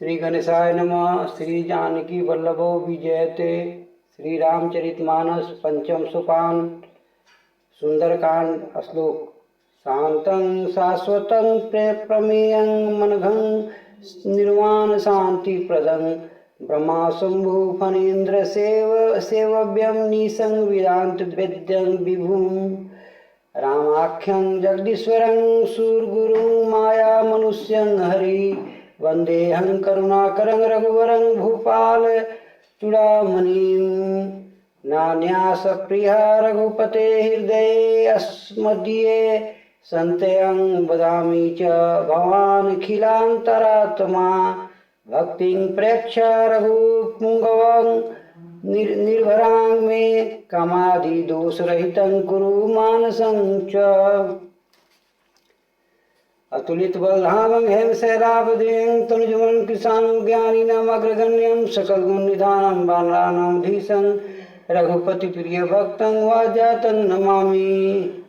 श्री गणेशाय नमः। श्री जानकी वल्लभो विजयते। श्री रामचरितमानस पंचम सोपान सुंदरकांड श्लोक। शांतं शाश्वतं प्रमेयं मनघं निर्वाण शांति प्रदं ब्रह्मा शंभु फणीन्द्र सेवव्यं निसंग वेदांत वेद्यं विभुं रामाख्यं जगदीश्वरं सूरगुरुं माया मनुष्यं हरि वंदेहं करुणाकरं रघुवरं भूपाल चूड़ामणिं नान्यास प्रिया रघुपते हृदये अस्मदीये संत्यं वदामि च भवान् खिलान्तरात्मा भक्तिं प्रेक्ष्य रघुपुंगवं निर्भरां मे कामादि दोषरहितं कुरु मानसं च। अतुलित बलधामं हेम शैलावदें तनुजमन कृशानं ज्ञानिनम् अग्रगण्यं सकल गुण निधानं बालानां धीशं रघुपति प्रिय भक्तं वाजातं नमामि।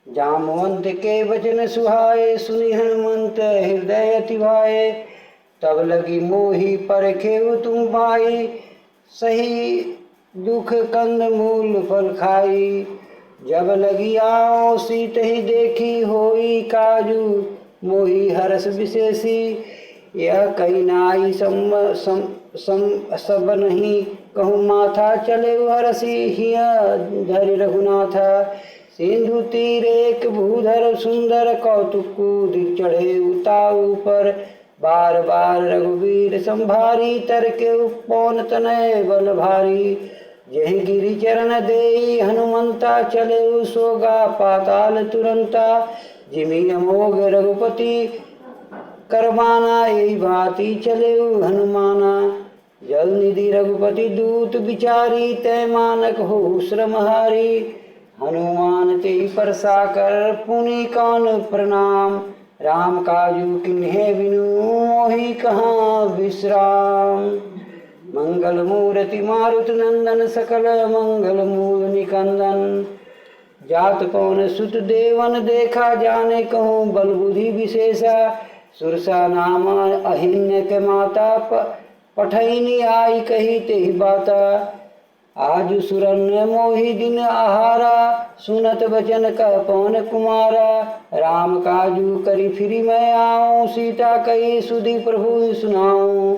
जामवंत के वचन सुहाए सुनि हनुमंत हृदय अति भाए तब लगी मोहि परखेउ तुम भाई सही दुख कंद मूल फल खाई। जब लगी आओ सीत ही देखी होई काजू मोहि हरस विशेषी यह कही नाई सब नहीं कहूँ माथा चले हरसी हिय धरि रघुनाथा। सिंधु तीर एक भूधर सुंदर कौतुक कूद चढ़े उताऊ पर बार बार रघुवीर संभारी तरके पौन तनय बल भारी। जहि गिरि चरण देई हनुमंता चले सोगा पाताल तुरंता। जिमि अमोघ रघुपति करमाना यही भांति चले हनुमाना। जल निधि रघुपति दूत विचारी तय मानक हो श्रमहारी। हनुमान ते परसा कर पुनि कौन प्रणाम राम काजू किन्हे बिनु मोहि कहाँ विश्राम। मंगल मूर्ति मारुत नंदन सकल मंगल मूल निकंदन। जात कौन सुत देवन देखा जाने कहूँ बल बुद्धि विशेषा। सुरसा नाम अहिन्य के माता पठैनी आई कही तेहि बाता। आज सुरन मोहि दिन आहारा सुनत वचन कह पवन कुमारा। राम काजू करी फिरी मैं आऊँ सीता कही सुधी प्रभु सुनाऊँ।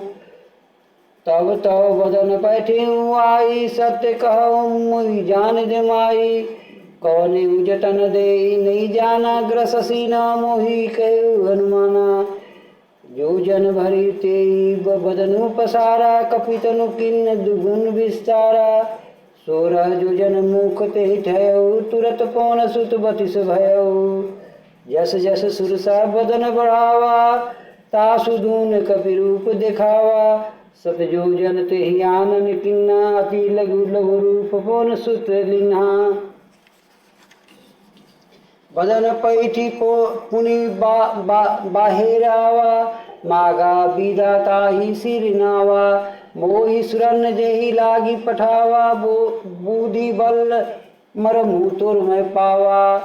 तब तव बदन पैठे आई सत्य कहो मुहि जान दे माई। कौने जतन दे नहीं जाना ग्रससी न मोहि कहु हनुमाना। जो जन भरी तेई बदनु पसारा कपितनु किन्न दुगुन विस्तारा। सोरह जो जन मुख ते ठयऊ तुरत पौन सुत बतिस भयऊ। जस जस सुरसा बदन बढ़ावा तासु दून कपि रूप दिखावा। सत जो जन ते आनन किन्ना अति लघु लघु रूप पौन सुत लिन्हा। बदन पैठी पुनि बाहेरावा मागा विधाता ही सिर नावा। मोहि सुरन जेहि लागी पठावा बूढ़ी बल मर मुतुर में पावा।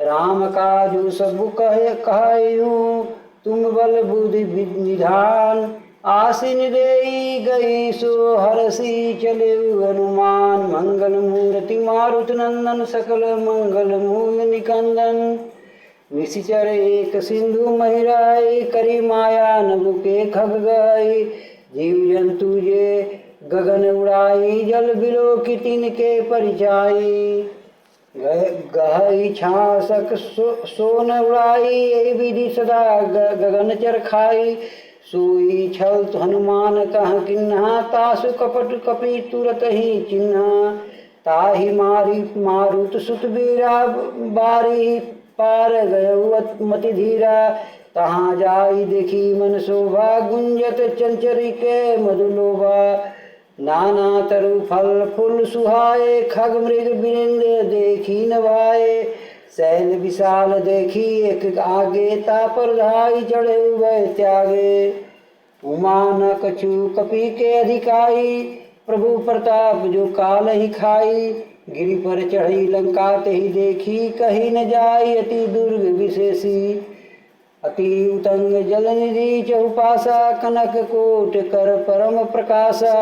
राम काजू सब कहूँ तुम बल बुद्धि निधान। आसीन देई गई सो हरसी चले हनुमान। मंगल मूर्ति मारुत नंदन सकल मंगल मूल निकंदन। निशिचर एक सिंधु महिराई करी माया नभ के खग गई। जीव जंतु जे गगन उड़ाई जल बिलो की तिनके परिचाई। गहई छासक सोन उड़ाई यही विधि सदा गगन चरखाई। सोई छल हनुमान कह किन्हा तासु कपट कपि तुरत ही चिन्हा। ताहि मारी मारुत सुत बीरा बारी पार गयउ मति धीरा। तहाँ जाई देखी मन शोभा गुंजत चंचरी के मधुलोभा। नाना तरु फल फूल सुहाए खग मृग बिरिंद देखी न भाए। शैल विशाल देखी एक आगे तापर धाई चढ़े वह त्यागे। उमा न कछु कपि के अधिकाई प्रभु प्रताप जो काल ही खाई। गिरि पर चढ़ी लंका ते ही देखी कहीं न जाई अति दुर्ग विशेषी। अति उतंग जल निधि चहुपासा कनक कोट कर परम प्रकाशा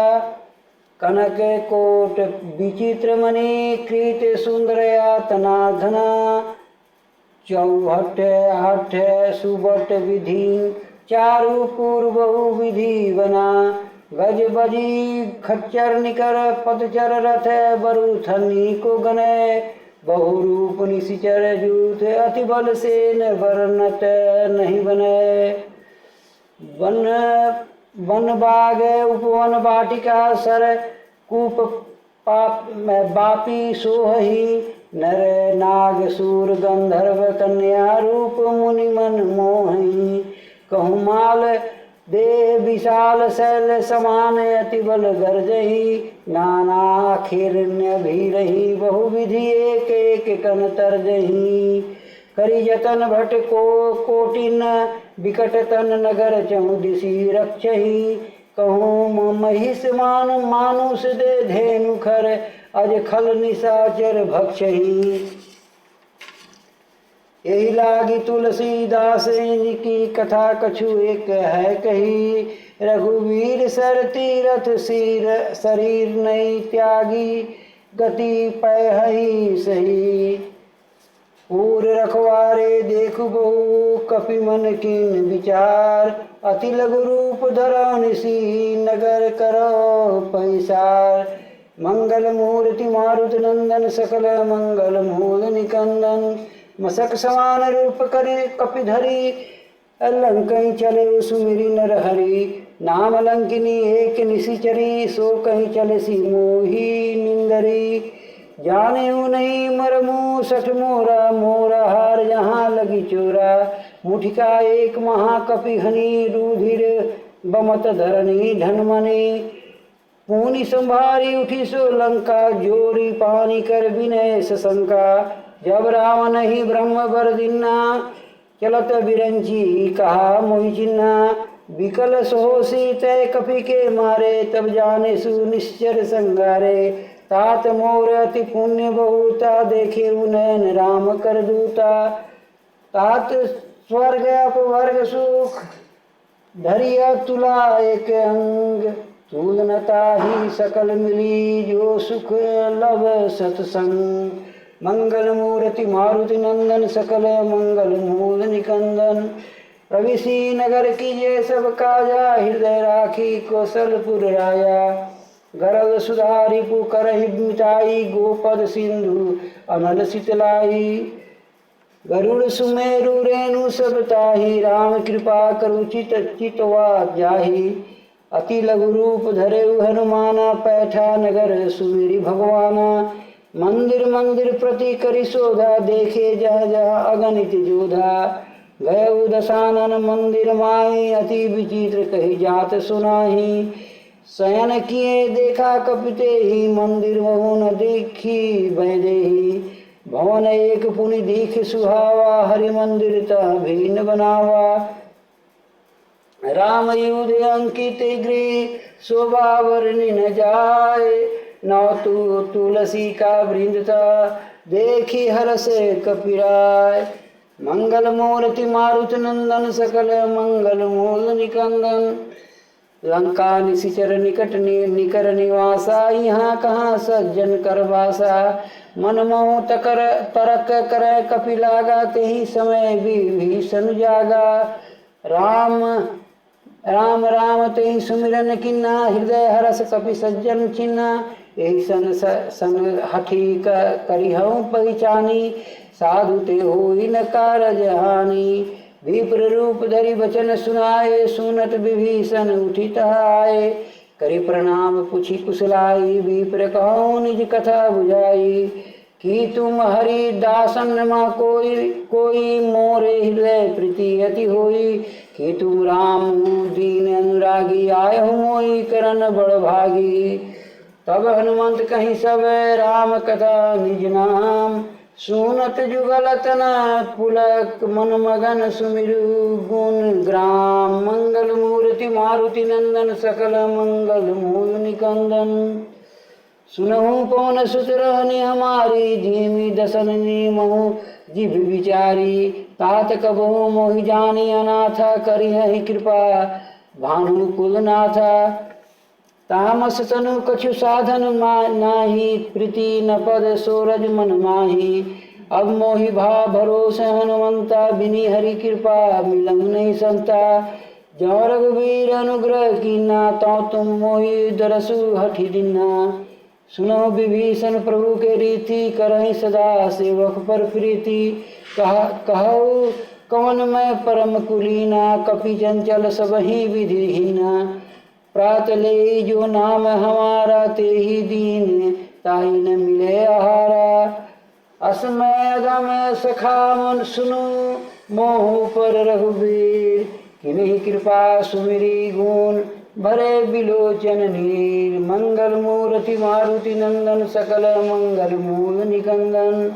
कनक कोट विचित्र मणि कृत सुंदर यातना धना चौहट हठ सुबट विधि चारु पूर्व विधि बना गज बजी खच्चर निकर पदचर रथ बरुथनी को गने बहुरूप निशिचर जूथ अति बल से न वर्णत नहीं बने वन वन बाग उपवन वाटिका सर कूप पाप बापी सोहही नर नाग सूर गंधर्व कन्या रूप मुनि मन मोहि कहूँ माल देह विशाल शैल समान अति बल गर्जही नाना खिरण्य भी रही बहुविधि एक एक कन तर्जही करी जतन भट को कोटिन विकट तन नगर चहुदिशी रक्षही कहूँ महिष मान मानुष दे धेनु खर अज खल निशाचर भक्षही यही लागी तुलसीदास की कथा कछु एक है कही रघुवीर सर तीरथ सिर शरीर नहीं त्यागी गति पै सही पूर रखवारे देखु बहु कपि मन कीन विचार अति लघु रूप धरो निसी नगर करो पैसार मंगल मूर्ति मारुत नंदन सकल मंगल मूल निकंदन मसक समान रूप करी कपिधरी लंकई चले सुमिरी नर हरि नाम लंकिनी एक निशिचरी सो कहीं चले सी मोही निंदरी जाने नहीं मरमु सठ मोरा मोरा हार जहाँ लगी चोरा मुठिका एक महाकपि हनी रूधिर बमत धरणी धनमनी पूनी संभारी उठी सो लंका जोरी पानी कर विनय सशंका जब रावण ही ब्रह्म वर दिन्ना चलत बिरंची कहा मोहि चिन्ना विकल सोहोसी तय कपि के मारे तब जाने सुनिश्चर संगारे तात मोर अति पुण्य बहुता देखे उनैन राम कर दूता तात स्वर्ग अपवर्ग सुख धरिया तुला एक अंग तुलनता ही सकल मिली जो सुख लब सत्संग मंगल मूर्ति मारुति नंदन सकल मंगल मूल निकंदन प्रविशी नगर की ये सब काजा हृदय राखी कौशलपुर राया गरल सुधारी पुकर मिटाई गोपद सिंधु अनल शीतलाई गरुड़ सुमेरु रेणु सब ताही राम कृपा करु चित चितवा जाही अति लघु रूप धरे हनुमाना पैठा नगर सुमेरी भगवाना मंदिर मंदिर प्रति करी शोधा देखे जह जह अगणित जोधा गए दशानन मंदिर माही अति विचित्र कही जात सुनाही शयन किए देखा कपिते ही मंदिर बहु न देखी बैदेही भवन एक पुनि दीख सुहावा हरि मंदिर तह भीन बनावा राम युध अंकित गृह शोभा वर्णि न जाए नौ तुलसी का वृंद था देखी हरस कपिराय मंगल मूर्ति मारुत नंदन सकल मंगल मूल निकंदन लंका निशिचर निकट निकर निवासा यहाँ कहाँ सज्जन करवासा मन मोह तकर तरक करे कपिलागा ते ही समय विभीषण जागा राम राम राम ते ही सुमिरन किन्ना हृदय हरस कपि सज्जन चिन्ना यही सन हठी करिहऊँ पहचानी साधु ते होई न कारज हानि विप्र रूप धरि वचन सुनाए सुनत विभीषण उठित आए करि प्रणाम पुछि कुशलाई विप्र कहूँ निज कथा बुझाई कि तुम हरि दासन माँ कोई मोरे हृदय प्रीति अति होई कि तुम राम दीन अनुरागी आय हो मोई करन बड़ भागी तब हनुमंत कहीं सब राम कथा निज नाम सुनत जुगलतन पुलक मन मगन सुमिरु गुण ग्राम मंगल मूर्ति मारुति नंदन सकल मंगल मूल निकंदन सुनहु पवन सुत रहने हमारी, धीमी दसन नीमहु जिभ विचारी। तात कबहु मोहि जानी अनाथा, करिहहि कृपा भानु कुलनाथा। तामस तनु कछु साधन नाही, प्रीति न पद सोरज मन माही। अब मोहि भाव भरोसे हनुमंता, बिनी हरि कृपा मिलहु नहीं संता। जौ रघुवीर अनुग्रह कीना, तौ तुम मोहि दरसु हठि दीना। सुनो विभीषण प्रभु के रीति, करहि सदा सेवक पर प्रीति। कहु कवन मैं परम कुलीना, कपि चंचल सबहि विधिहीना। प्रात ले जो नाम हमारा, ते ही दीन ताहि न मिले आहारा। असमय अगम सखा मन सुनु, मोह पर रघुवीर। किन्हीं कृपा सुमिरी गुण, भरे बिलोचन नीर। मंगल मूर्ति मारुति नंदन, सकल मंगल मूल निकंदन।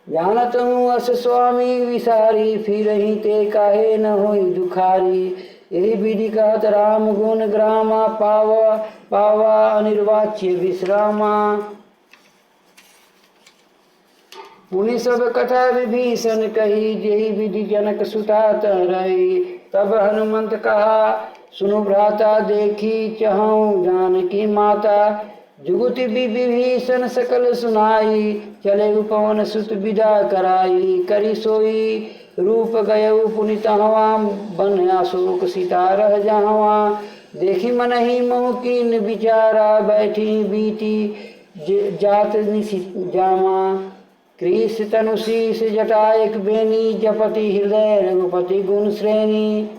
जानत हूँ अस स्वामी विसारी, फिरहि ते काहे न होई दुखारी। यही विधि कहत राम गुण ग्रामा, पावा पावा अनिर्वाच्य विश्रामा। पुनि सब कथा विभीषण कही, जेहि विधि जनक सुता रही। तब हनुमंत कहा, सुनु भ्राता देखी चहु जानकी माता। जुगति विभीषण सकल सुनाई, चले पवन सुत विदा कराई। करी सोई रूप गयउ पुनि तहवा, बन अशोक सीता रह जहवा। देखी मन ही मोह कीन विचारा, बैठी बीती जात निशि जामा। कृष तनु शीस जटा एक बेनी, जपति हृदय रघुपति गुण श्रेणी।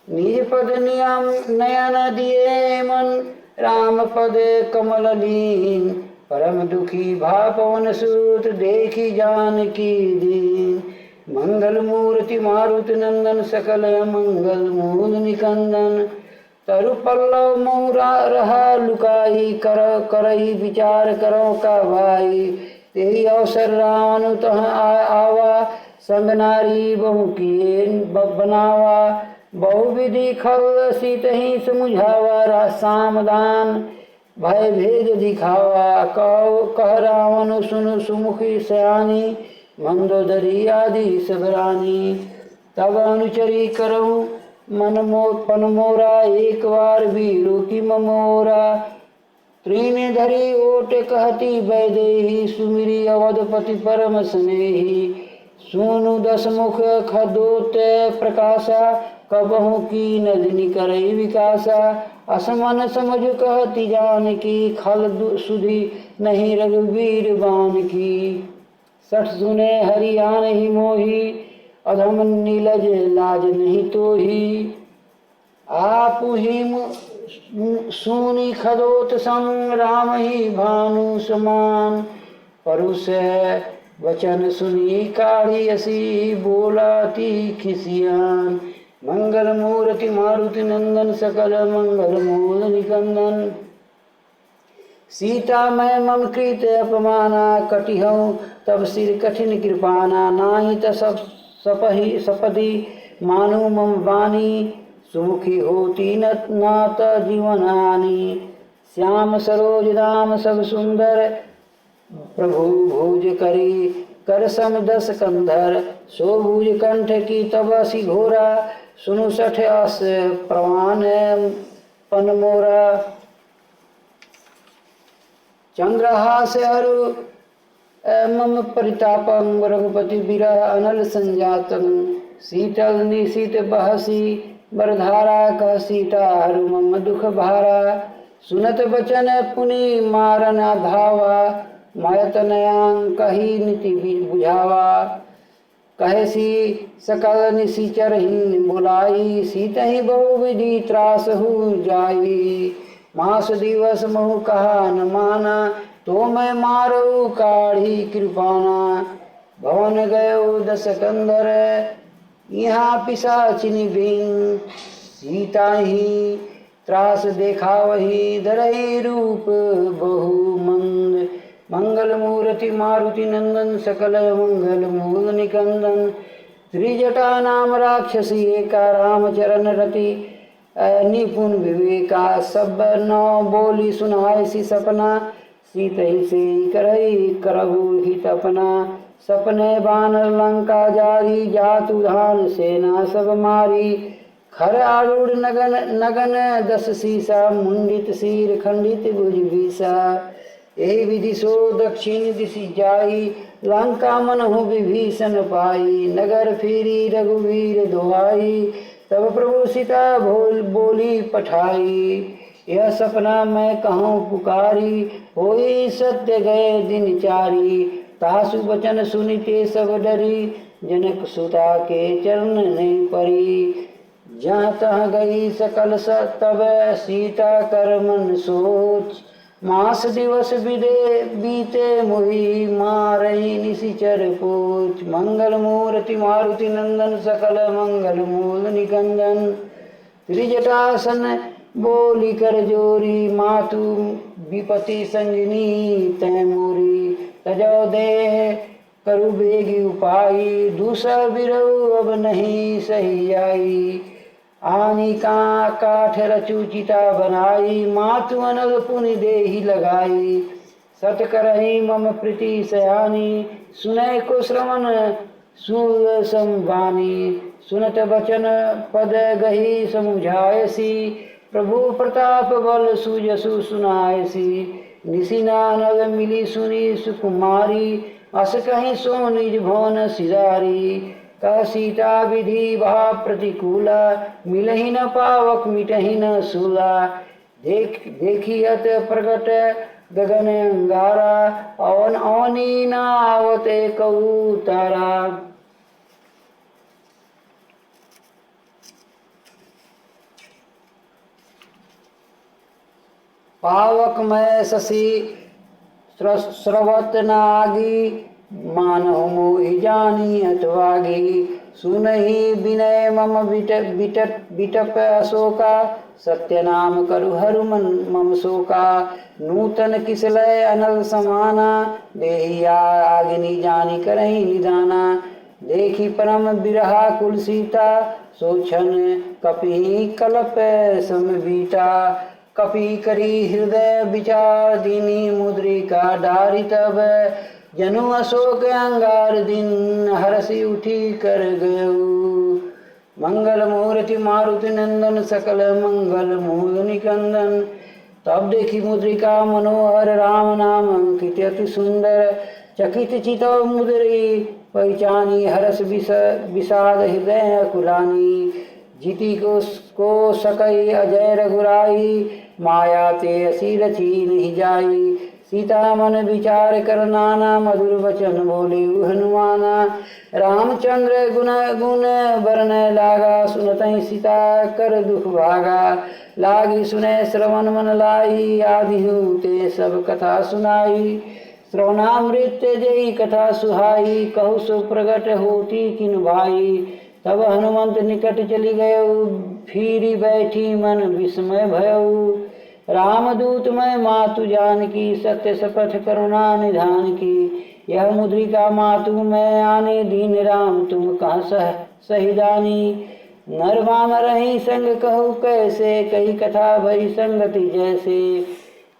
निज पद नियम नयन दिए मन, राम पद कमल लीन। परम दुखी भा पवन सुत, देखी जानकी दीन। मंगल मूर्ति मारुति नंदन, सकल मंगल मूल निकंदन। तरु पल्लव मोरा रहा लुकाई, करई विचार करो का भाई। तेहि अवसर रावण तह आवा, संग नारी बहु किए बनावा। बहु विधि खल सीतहि समुझावा, सामदान भय भेद दिखावा। कह रावण सुन सुमुखी सयानी, मंदोदरी आदि सबरानी। तब अनुचरी करहु पन मोरा, एक बार वीरू की ममोरा। त्रीन धरी ओट कहती वैदेही, सुमिरी अवधपति परम स्नेही। सुनु दस मुख खदोत प्रकाशा, कबहु की नदिनी करई विकासा। असमन समझ कहती जानकी, खल सुधि नहीं रघुवीर बान की। सठ सुने हरियान ही मोही, अधम नीलज लाज नहीं तोही। आप ही सुनी खदोत संग, राम ही भानु समान। परुष वचन सुनी काढ़ी असी, बोलाती खिसियान। मंगल मूर्ति मारुति नंदन, सकल मंगल मूल निकंदन। सीता मैं मम कृत अपमाना, कटिहऊँ तब सिर कठिन कृपाना। नाही त सपदी मानु मम बानी, सुमुखी होती नात जीवन हानि। श्याम सरोज दाम सब सुंदर, प्रभु भोज करी कर सम दस कंधर। सो भुज कंठ की तब असी घोरा, सुनु सठ अस प्रवान पन मोरा। चंद्रहास अरु मम परितापं, रघुपति विरह अनल संजातं। शीतल निशीत बहसी बरधारा, कह सीता हरु मम दुख भारा। सुनत बचन पुनि मारन धावा, मायत नयां कही नीति बुझावा। कहेसी सकल निशिचर ही बुलाई, सीतहि बहु विधि त्रास हो जाई। मास दिवस महु कहा न माना, तो मैं मारऊ काढ़ी कृपाना। भवन गयो दस कंधर, यहाँ पिशाचिनी बिन। सीता ही त्रास देखा वही, धरहि रूप बहु मंद। मंगल मूर्ति मारुति नंदन, सकल मंगल मूल निकंदन। त्रिजटा नाम राक्षसी एका, रामचरण रति निपुण विवेका। सब नौ बोली सुनाए सी सपना, सीत ही से करई करहु हित अपना सपने बानर लंका जारी जातु धान सेना सब मारी खर आरूढ़ नगन नगन दस सीसा मुंडित शीर खंडित भुज बीसा यही विधि सो दक्षिण दिशि जाई लंका मनहु विभीषण पाई नगर फिरी रघुवीर दुहाई तब प्रभु सीता बोली पठाई यह सपना मैं कहूँ पुकारी होई सत्य गए दिन चारी तासु वचन सुनिते सब डरी जनक सुता के चरण नहीं परी जहाँ तहाँ गई सकल तब सीता कर मन सोच मास दिवस विदे बीते मुहि मारई निशिचर पूछ मंगल मूर्ति मारुति नंदन सकल मंगल मूल निकंदन त्रिजटासन बोली कर जोरी मातु विपति संजनी तैमूरी तजो देह करु बेगी उपाई दूसर बिरऊ अब नहीं सही आई आनी का काठ रचुचिता बनाई मातु अनल पुनि देहि लगाई सत करही मम प्रीति सयानी सुनय को श्रवण सूल संवानी सुनत बचन पद गही समुझायसी प्रभु प्रताप बल सुजसु सुनायसी निशिनानल मिली सुनी सुकुमारी अस कहीं सो निज भवन सिधारी कह सीता विधि भा प्रतिकूला मिलहि न पावक मिटहि न सूला देखियत प्रगट गगन अंगारा अवन अवनी न आवत कऊ तारा पावक मैं शशि स्रवत नागी मानहु मोहि जानी अतवागी सुनहि विनय मम बिटप अशोका सत्य नाम करु हरु मम शोका नूतन किसलय अनल समाना देहि आग्नि जानी करहि निदाना देखी परम बिरहा कुल सीता सोछन कपि कलप समबीता कपि करी हृदय विचार दीनी मुद्रिका डारी तब जनु अशोक अंगार दिन हरसी उठी कर गयऊ मंगल मूर्ति मारुति नंदन सकल मंगल मूल निकंदन तब देखी मुद्रिका मनोहर राम नाम अंकित अति सुंदर चकित चितो मुद्री पहचानी हरस विषाद हृदय कुलानी जीती को सकई अजय रघुराई माया ते असी रची नहीं जाई सीता मन विचार कर नाना मधुर वचन बोले हनुमाना रामचंद्र गुण गुण वर्ण लागा सुनतहि सीता कर दुख भागा लागी सुने श्रवण मन लाई आदि ते सब कथा सुनाई श्रवणामृत जई कथा सुहाई कहु सो प्रगट होती किन भाई तब हनुमंत निकट चली गयऊ फिरी बैठी मन विस्मय भयऊ रामदूत मैं मातु जान की सत्य शपथ करुणा निधान की यह मुद्रिका मातु मैं आने दीन राम तुम कहाँ सहिदानी नरवान रही संग कहू कैसे कई कथा भई संगति जैसे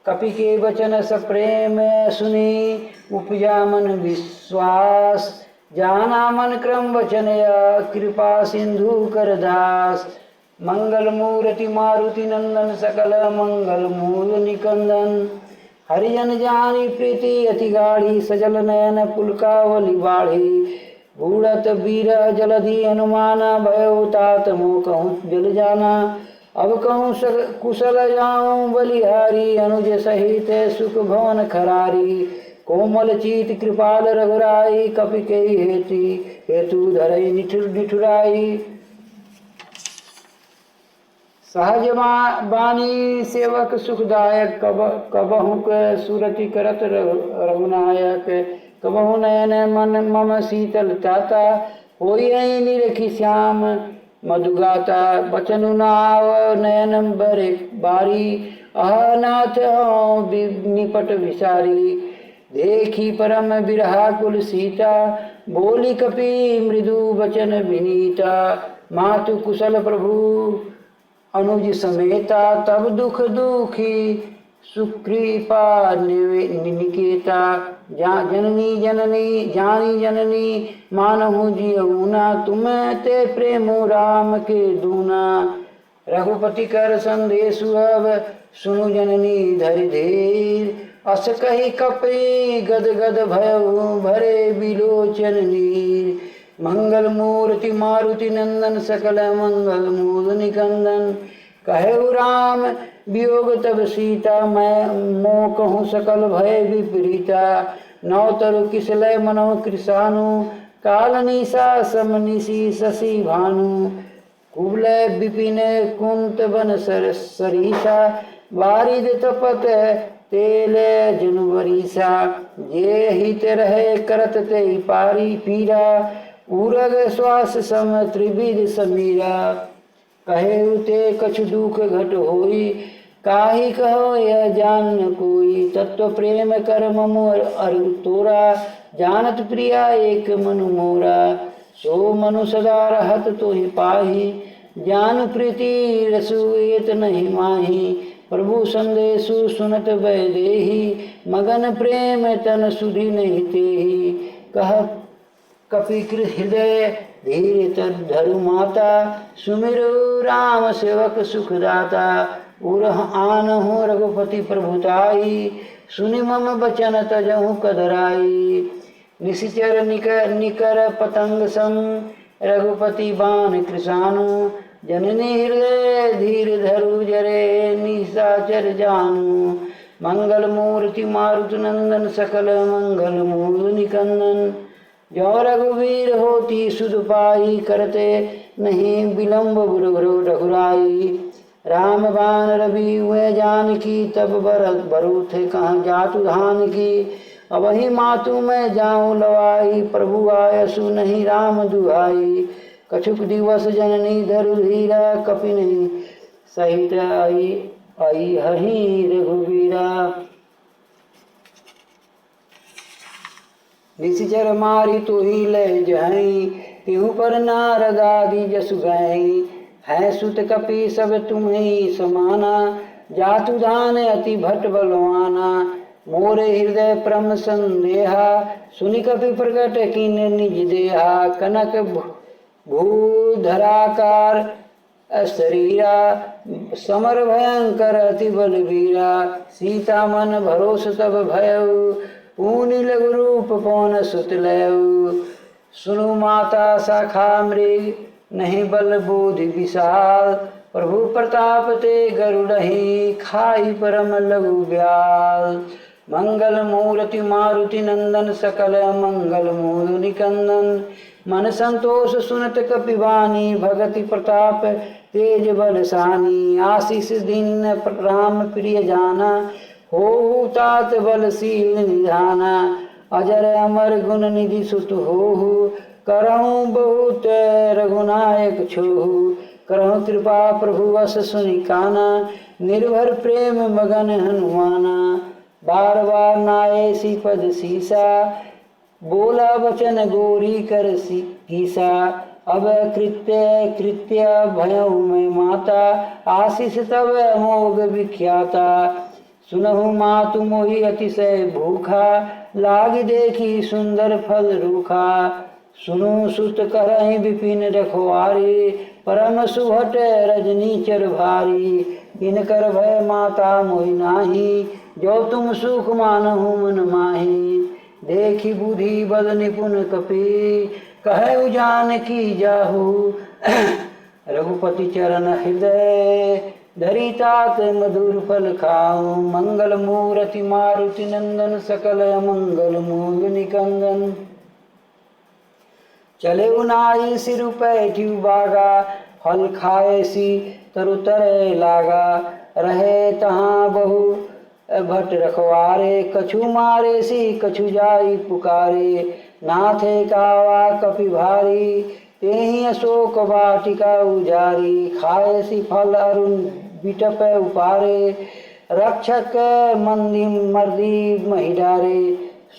कपि के वचन सप्रेम सुनी उपजा मन विश्वास जाना मन क्रम वचन या कृपा सिंधु कर दास मंगल मूर्ति मारुति नंदन सकल मंगल मूल निकंदन हरिजन जानी प्रीति अति गाढ़ी सजल नयन पुलकावली बाढ़ी बूढ़त वीर जलधि हनुमाना भयो तात मोह कहूँ जल जाना अब कहूँ कुशल जाऊँ बलिहारी अनुज सहित सुख भवन खरारी कोमल चीत कृपाल रघुराई कपि के हेतु धरई निठुराई सहज बानी सेवक सुखदायक कबहु के सुरति करत रघुनायक कबहु नयन मन मम शीतल ताता होई निरखी श्याम मधुगाता बचनु नाव नयन बरे बारी अहनाथ निपट विसारी देखी परम बिरहा कुल सीता बोली कपि मृदु वचन विनीता मातु कुशल प्रभु अनुज समेता तब दुख दुखी सुकृपा निकेता। जननी जननी जानी जननी मानहु जियऊना, तुम्हें ते प्रेमो राम के दूना। रघुपति कर संदेशु अब सुनु जननी धरि धीर, अस कही कपि गद गद भयउ भरे बिलोचन नीर। मंगल मूर्ति मारुति नंदन सकल मंगल मूल निकंदन, कहु राम वियोग तब सीता, मैं मोह कहूँ सकल भय विपरीता। नौ तरु किसलय मनो कृषानु, काल निशा समनिशि शशि भानु। कुबलय विपिन कुंत बन सरीसा, बारिद तपत तेल जनुवरीसा। जे हित रहे करत ते पारी पीरा, उरग श्वास सम त्रिविध समीरा। कहे उते कछु दुख घट होई, काही कहो यह जान न कोई। तत्व प्रेम कर ममु अरु तोरा, जानत प्रिया एक मनु मोरा। सो मनु सदा रहत तोहि पाही, जान प्रीति रसु एत नहीं माही। प्रभु संदेशु सुनत वैदेही, मगन प्रेम तन सुधि नहीं तेही। कह कपि हृदय धीर तद धरु माता, सुमिरु राम सेवक सुखदाता। उरह आनहु रघुपति प्रभुताई, सुनि मम बचन तजहु कदराई। निशिचर निकर पतंग सम, रघुपति बाण कृषानु। जननी हृदय धीर धरु जरे, निशाचर जानु। मंगल मूर्ति मारुति नंदन सकल मंगल मूल निकंदन। जो रघुवीर होती सुध पाई, करते नहीं विलम्ब रघुराई। राम बाण रवि हुए जानकी, तब बरु थे कहाँ जातु धान की। अब ही मातु मैं जाऊं लवाई, प्रभु आयसु नहीं राम दुहाई। कछुक दिवस जननी धरु धीरा, कपि नहीं सहित आई हही रघुवीरा। निशिचर मारी तो ही ले जाई, तिहु पर नारद आदि जसु गई। है सुत कपि सब तुम्हें समाना, जातु धान अति भट बलवाना। मोरे हृदय परम संदेहा, सुनि कपि प्रकट कीन निज देहा। कनक भूधराकार शरीरा, समर भयंकर अति बलवीरा। सीता मन भरोस तब भयउ, पूनि लघु रूप पवन सुत लयउ। सुनु माता शाखा मृग, नहीं बल बोधि विशाल। प्रभु प्रताप ते गरुड़हि, खाई परम लघु ब्याल। मंगल मूर्ति मारुति नंदन, सकल मंगल मूल निकंदन। मन संतोष सुनत कपिवानी, भगति प्रताप तेज बलसानी। आशीष दीन राम प्रिय जाना, हो तात बलशील निधाना। अजर अमर गुण निधि सुत होहु, करहु बहुत रघुनायक छोहु। करहु कृपा प्रभु वस सुनि काना, निर्भर प्रेम मगन हनुमाना। बार बार नाये सी पद सीसा, बोला वचन गोरी कर कीसा। अब कृत्य भयउ मैं माता, आशीष तब अमोघ विख्याता। सुनहु मातु मोहि अतिशय भूखा, लागी देखी सुंदर फल रूखा। सुनु सुत करहि विपिन रखवारी, परम सुभट रजनीचर भारी। इनकर भय माता मोहि नाही, जो तुम सुख मानहु मन माही। देखी बुद्धि बल निपुण कपि, कहु जानकी जाहु। रघुपति चरण हृदय, धरि तात मधुर फल खाऊं। मंगल मूर्ति मारुति नंदन, सकल मंगल मूल निकंदन। चले उनाई सिर पैठ्यू बागा, फल खाए सी तरु तरय लागा। रहे तहाँ बहु भट रखवारे, कछु मारे सी कछु जाई पुकारे। नाथे कावा कपि भारी, तेहि अशोक वाटिका उजारी। खाए सी फल अरुण बिटप उपारे, रक्षक मंदी मर्दी महिडारे।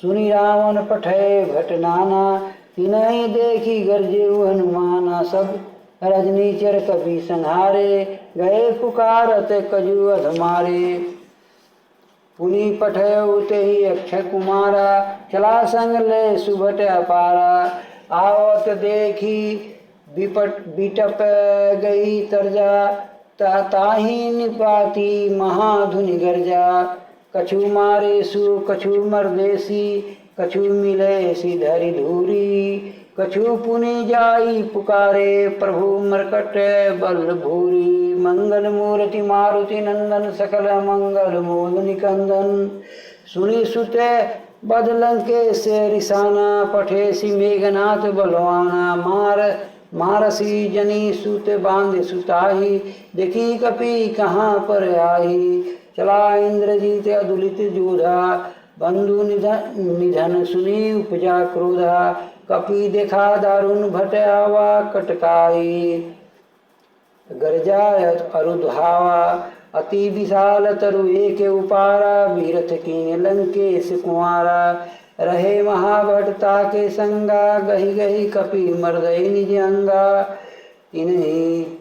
सुनि रावण पठय भट नाना, तिनहि देखी गरजे हनुमाना। सब रजनीचर कपि संहारे, गए पुकारत कजु अधमारे। पुनि पठयउ तेहि अक्षय कुमारा, चला संग ले सुभट अपारा। आवत देखी बिटप गई तरजा, ताहि निपाती महाधुनि गर्जा। कछु मारे सु कछु मरदेसी, कछु मिले सी धरि धूरी। कछु पुनि जाई पुकारे, प्रभु मरकट बल भूरी। मंगल मूर्ति मारुति नंदन, सकल मंगल मूल निकंदन। सुनि सुते बद लंकेश रिसाना, पठेसी मेघनाथ बलवाना। मारसी जनी सुत बांध सुताही, देखी कपि कहाँ पर आई। चला इंद्रजीत अदुलित जोधा, बंधु निधन सुनी उपजा क्रोधा। कपि देखा दारुण भट आवा, कटकाई गर्जा अरुधावा। अति विशाल तरु एक उपारा, बीरथ कीन लंकेश कुमारा। रहे महाभटता के संगा, गही गही कपि मर्दय निज अंगा। तिन्हि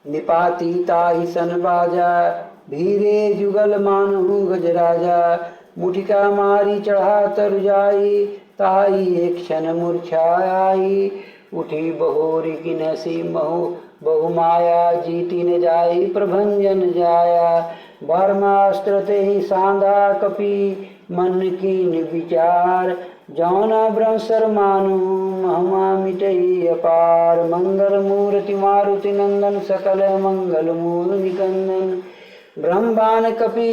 निपाती ताहि सन बाजा, भीरे जुगल मानहु गजराजा। मुठिका मारी चढ़ा तरु जाई, ताई एक क्षण मूर्छाई। उठी बहोरी किनसी बहुमाया, जीती न जाई प्रभंजन जाया। ब्रह्मास्त्र ते ही सांधा कपि, मन कीन विचार। जौना ब्रह्मसर मानु, महमा मिटई अपार। मंगल मूर्ति मारुति नंदन, सकल मंगल मूल निकंदन। ब्रह्मबान कपि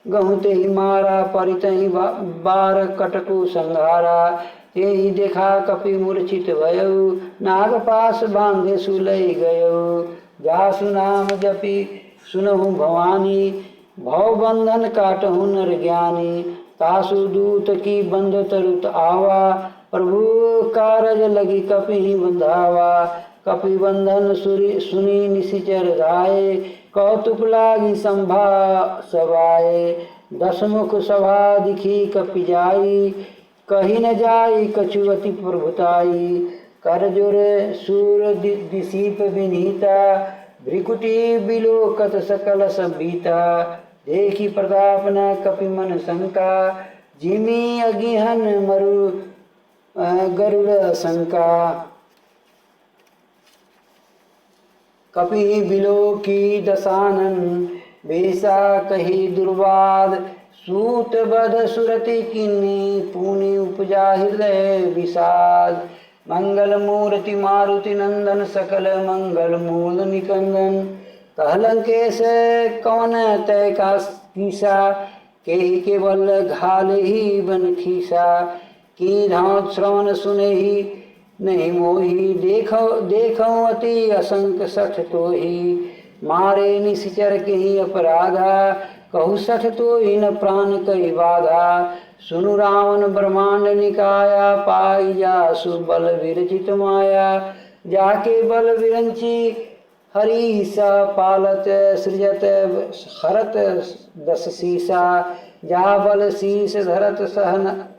गहुते ही मारा, परितहि बार कटकु संहारा। ते ही देखा कपि मूर्छित भयउ, नागपास बांधे सुलई गयउ। जासु नाम जपि सुनहु भवानी, भव बंधन काटहु नर ज्ञानी। तासु दूत की बंध तरुत आवा, प्रभु कारज लगी कपि बंधावा। कपि बंधन सुनी निशिचर राय, कौतुक लागी संभा सवाए। दसमुख सभा दिखी कपि जाई, कही न जाई कछु अति प्रभुताई। करजुर सूर दिसीप विनीता, भ्रिकुटी बिलोकत सकल संबीता। देखी प्रताप न कपि मन शंका, जिमी अगिहन मरु गरुड़ शंका। कपि बिलो की दसानन, बेसा कही दुर्वाद। सूत बध सुरति किन्नी, पुनि उपजा हृदय विषाद। मंगल मूर्ति मारुति नंदन, सकल मंगल मूल निकंदन। कहलंकेश कौन तय का कीसा, के केवल घाल ही बन खीसा। की धात श्रवण सुने ही नहीं मोही, देखो अति असंक सठ तो ही। मारे निशिचर के ही अपराधा, कहु सठ तो ही न प्राण कई बाधा। सुनु रावण ब्रह्मांड निकाया, पाई जासु बल विरचित माया। जाके बल विरंची हरि सा, पालत सृजत हरत दस सीसा। जा बल शीस धरत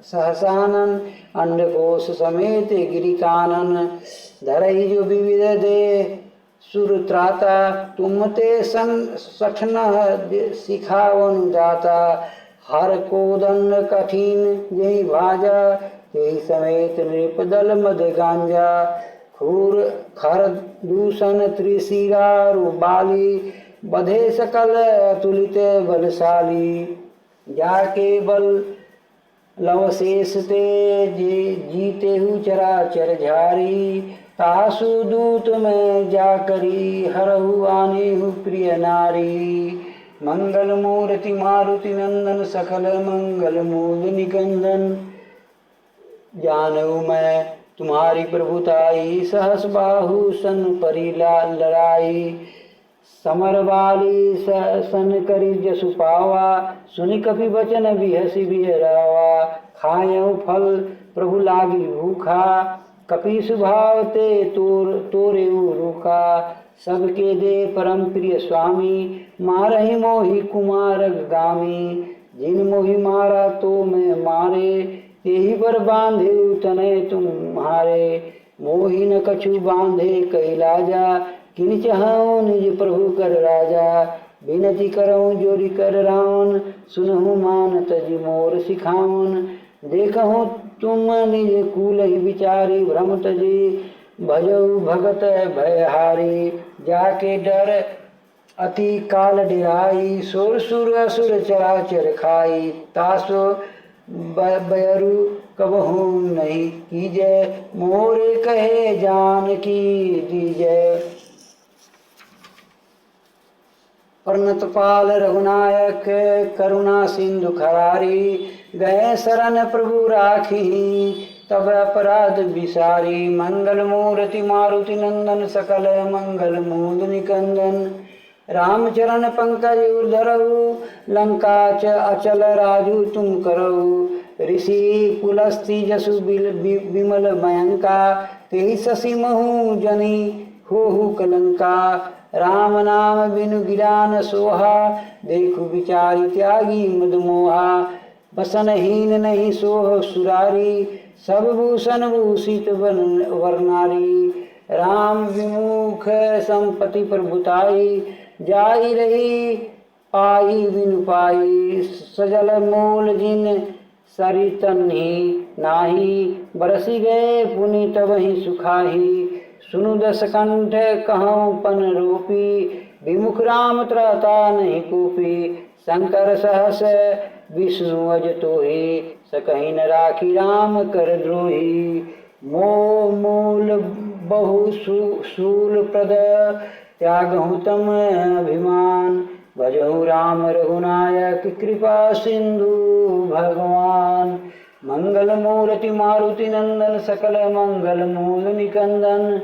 सहसानन, अंडकोश समेत गिरिकानन। धरई जो विविध दे सुर त्राता, तुम ते सठन सिखावन दाता। हर को दंड कठिन यही भाजा, यही समेत नृपदल मद गांजा। खूर खर दूषण त्रिशिरा बाली, बधे सकल अतुलित बलशाली। जाके बल लवशेष ते जीते हु चराचर झारी। तासु दूत में जाकरी, हरहु आने हु प्रिय नारी। मंगल मूर्ति मारुति नंदन, सकल मंगल मूल निकंदन। जानऊ मैं तुम्हारी प्रभुताई, सहस बाहु सन परी लड़ाई। समर वाली सन करी जसु पावा, सुनि कपि बचन बिहसी बिहरावा। खायऊ फल प्रभु लागी भूखा, कपि सुभाव ते तोरे रूखा। सबके दे परम प्रिय स्वामी, मारहि मोहि कुमार गामी। जिन मोहि मारा तो मैं मारे, तेहि बर बांधे तनय तुम्हारे। मोहि न कछु बांधे कैलाजा, किन चाहूँ निज प्रभु कर राजा, विनती करऊँ जोरी कर रावण, सुनहु मान तजी मोर सिखावन। देखहु तुम निज कूल ही विचारी, भ्रम तजी भजऊ भगत भयहारी। जाके डर अति काल डिराई, सुर सुर असुर चराचर खाई। तासो बयरु कबहू नहीं कीजय, मोरे कहे जान की दीजय। पर्णतपाल रघुनायक करुणा सिंधु खरारी, गए शरण प्रभु राखी तब अपराध विसारी। मंगल मूर्ति मारुति नंदन सकल मंगल मूल निकंदन। रामचरण पंकज उर्धरऊ, लंका च अचल राजू तुम करऊ। ऋषि पुलस्ति जसु विमल मयंका, तेहि शशि महु जनि होहु कलंका। राम नाम बिनु गिरान सोहा, देखु विचारी त्यागी मदमोहा। बसनहीन नहीं सोह सुरारी, सब भूषण भूषित वर्नारी। राम विमुख संपत्ति प्रभुताई, जाई रही पाई बिनु पाई। सजल मूल जिन सरितन ही नाही, बरसी गए पुनि तब ही सुखाही। सुनु दस कंठ कहूँ पन रूपी, विमुख राम त्रता नहीं कूपी। शंकर सहस विष्णु अज तोहि, सकहि न राखी राम कर द्रोही। मोह मूल बहु शूल प्रद, त्यागहु तम अभिमान। भजहु राम रघुनायक, कृपा सिंधु भगवान। मंगल मूर्ति मारुति नंदन, सकल मंगल मूल निकंदन।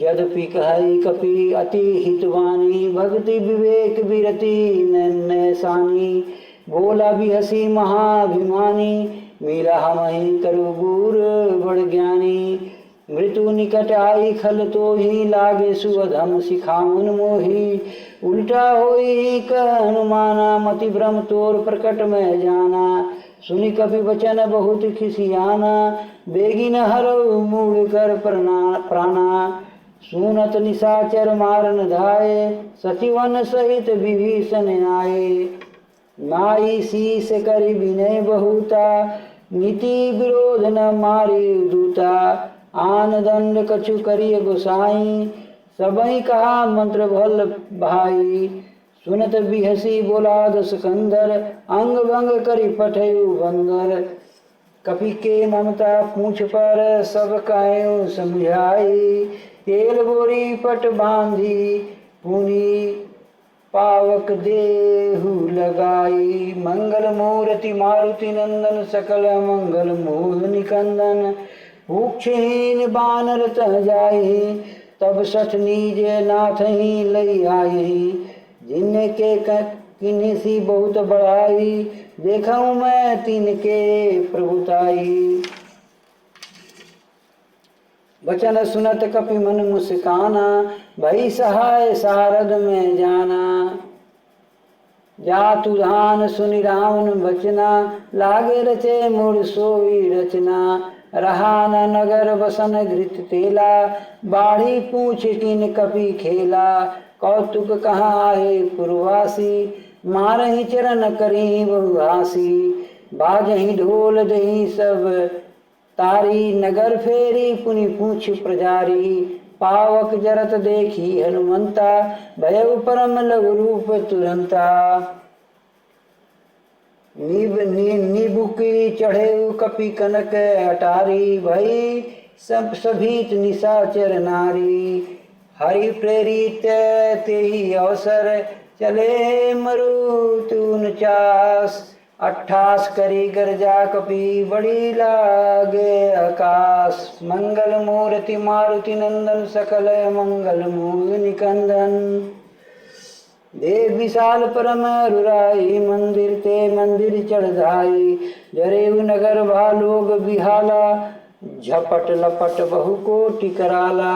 यद्यपि कहई कपि अति हितवानी, भक्ति विवेक विरति नैसानी। बोला भी हसी महाभिमानी, मिला हमहि तरु गुर बड़ ज्ञानी। मृत्यु निकट आई खल तो ही, लागे सुअधम सिखावन मोही। उल्टा होई कह हनुमाना, मति भ्रम तोर प्रकट में जाना। सुनि कपि वचन बहुत खिसियाना, बेगी न हरऊ मूढ़ कर प्राणा। सुनत निशाचर मारन धाये, सचिवन सहित विभीषण आए। नाई शीस करि विनय बहुता, नीति विरोध न मारी दूता। आन दंड कछु करिय गोसाई, सबहि कहा मंत्र भल भाई। सुनत बिहसी बोला दस कंधर, अंग भंग करि पठयु बंदर। कपि के ममता पूछ पर, सब कायु समझाई। तेल बोरी पट बांधी, पुनि पावक देहु लगाई। मंगल मूर्ति मारुति नंदन, सकल मंगल मूल निकंदन। भूक्षहीन बानर तह जाहि, तब सठ नीज नाथ ही लई आई। जिनके किन्हीं सी बहुत बड़ाई, देखूं मैं तिनके प्रभुताई। वचन सुनत कपि मन मुस्काना, भई सहाय सारद में जाना। जातु धान सुनि रावण बचना, लागे रचे मूढ़ सोई रचना। रहा न नगर बसन घृत तेला, बाढ़ी पूछ किन कपि खेला। कौतुक कहाँ आए पुरवासी, मारहि चरण करी बहुहासी। बाजहि ढोल दही सब तारी, नगर फेरी पुनि पूछ प्रजारी। पावक जरत देखी हनुमंता, भयउ परम लघु रूप तुरंता। निबुकी चढ़े कपि कनक अटारी, भई सब सभीत निशाचर नारी। हरि प्रेरित तेहि अवसर, चले मरुत 49। 28 करी गर्जा कपि, बड़ी लागे आकाश। मंगल मूर्ति मारुति नंदन, सकल मंगल मूल निकंदन। देव विशाल परम रुराई, मंदिर ते मंदिर चढ़ जाई। जरेऊ नगर भालोग बिहाला, झपट लपट बहु कोटि कराला।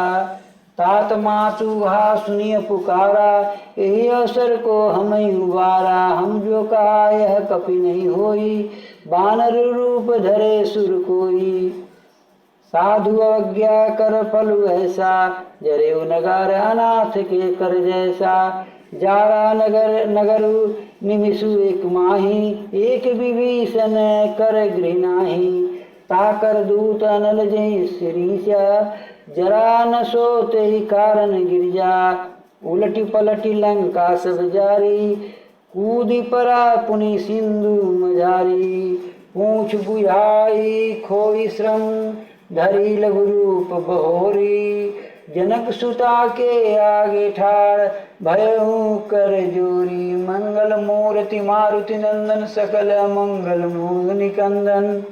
तात मातु हा सुनिय पुकारा, यही अवसर को हमें उबारा। हम जो कहा यह कपि नहीं होई, बानर रूप धरे सुर कोई। साधु अवज्ञा कर फल ऐसा, जरेऊ नगर अनाथ के कर जैसा। जारा नगर नगरु निमिषु एक माही, एक विभीषण कर गृहनाही। ताकर दूत अनल जय श्रीचा, जरा न सोते ही कारण गिरजा। उलटी पलटी लंका सब जारी, कूदी परा पुनि सिंधु मझारी। पूछ बुझाई खोई श्रम, धरी लघु रूप बहोरी। जनक सुता के आगे ठाड़, भयहु कर जोरी। मंगल मूर्ति मारुति नंदन, सकल मंगल मूल निकंदन।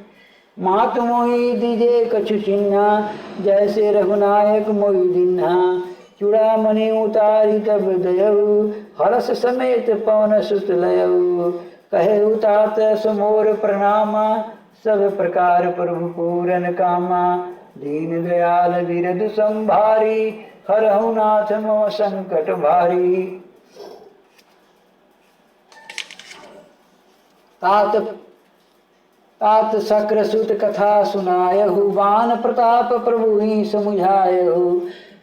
मात मोहि दीजे कछु चिन्हा, जैसे रघुनायक मोहि दिन्हा। चूड़ामणि उतारी तब दयऊ, हर्ष समेत पवन सुत लयऊ। कहे तात समोर प्रणामा, सब प्रकार प्रभु पूरन कामा। दीन दयाल विरद संभारी, हरहु नाथ मम संकट भारी। तात शक्र सुत कथा सुनायहु, बान प्रताप प्रभु ही समुझायहु।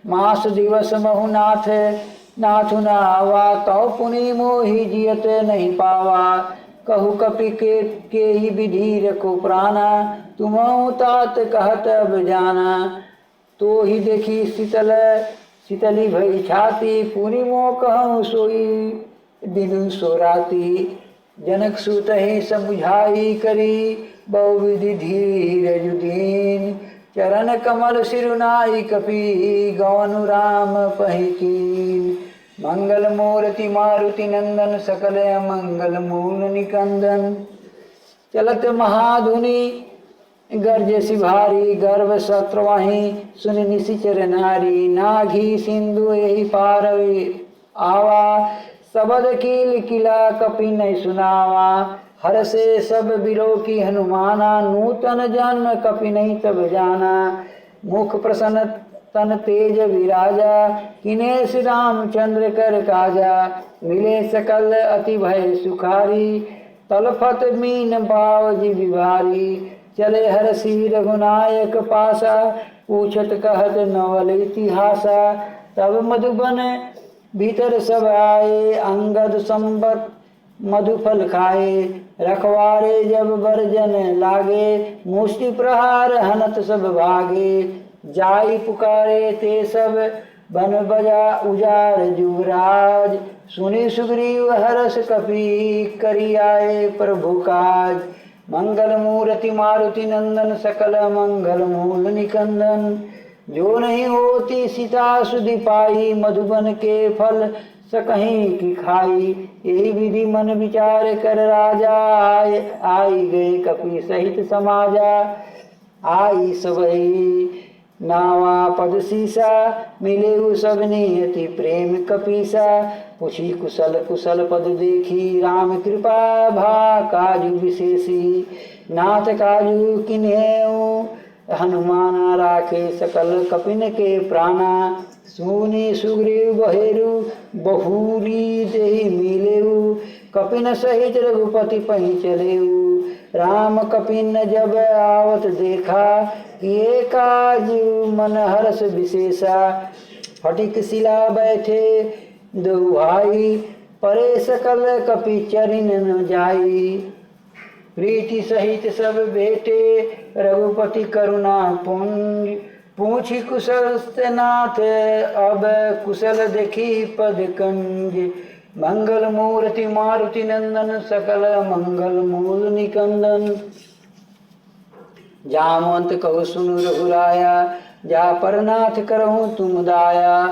मास दिवस महु नाथु न आवा, तौ पुनि मोहि जियत नहीं पावा। कहु कपि के ही विधि रखो प्राणा, तुमहु तात कहत अब जाना। तो ही देखी शीतली भई छाती, पुनि मोह कहूँ सोई दिन सो राती। जनक सुत ही समुझाई करी, बहुविधि धीरज दीन। चरण कमल सिरुनाई कपि, गौनु राम पहि कीन। मंगल मूर्ति मारुति नंदन, सकल मंगल मूल निकंदन। चलत महाधुनि गर्ज सिभारी, गर्भ शत्रवाही सुनि निशिचर नारी। नाघी सिंधु एहि पार आवा, सबद कील किला कपि नहीं सुनावा। हर से सब बिलो की हनुमाना, नूतन जन्म कपि नहीं तब जाना। मुख प्रसन्न तन तेज विराजा, किने श्री रामचंद्र कर काजा। मिले सकल अति भय सुखारी, तलफत मीन बावजी विभारी। चले हरषि रघुनायक पासा, पूछत कहत नवल इतिहासा। तब मधुबन भीतर सब आए, अंगद संबत मधुफल खाए। रखवारे जब बरजन लागे, मुष्टि प्रहार हनत सब भागे। जाई पुकारे ते सब बन बजा, उजार जुगराज। सुनि सुग्रीव हरष कपि, करी आए प्रभु काज। मंगल मूर्ति मारुति नंदन, सकल मंगल मूल निकंदन। जो नहीं होती सीता सुधि पाई, मधुबन के फल सकहीं की खाई। यही विधि मन विचार कर राजा, आई गए कपि सहित समाजा। आई सबई नावा पद सीसा, मिले सबने अति प्रेम कपीसा। पूछी कुशल कुशल पद देखी, राम कृपा भा काजु विशेषी। नाथ काजु किन्हेऊ, हनुमाना राखे सकल कपिन के प्राणा। सुनी सुग्रीव बहेरु, बहुरी देहि मिलेऊ। कपिन सहित रघुपति पहि चलेऊ। राम कपिन जब आवत देखा, किए काज मन हर्ष विशेषा। फटिक शिला बैठे दो भाई, परे सकल कपि चरिन न जाई। प्रीति सहित सब बेटे, रघुपति करुणा पुंज। पूछी कुशल नाथ, अब कुशल देखी पद कंज। मंगल मूर्ति मारुति नंदन, सकल मंगल मूल निकंदन। जामवंत कहु सुनु रघुराया, जा परनाथ करहु तुम दाया।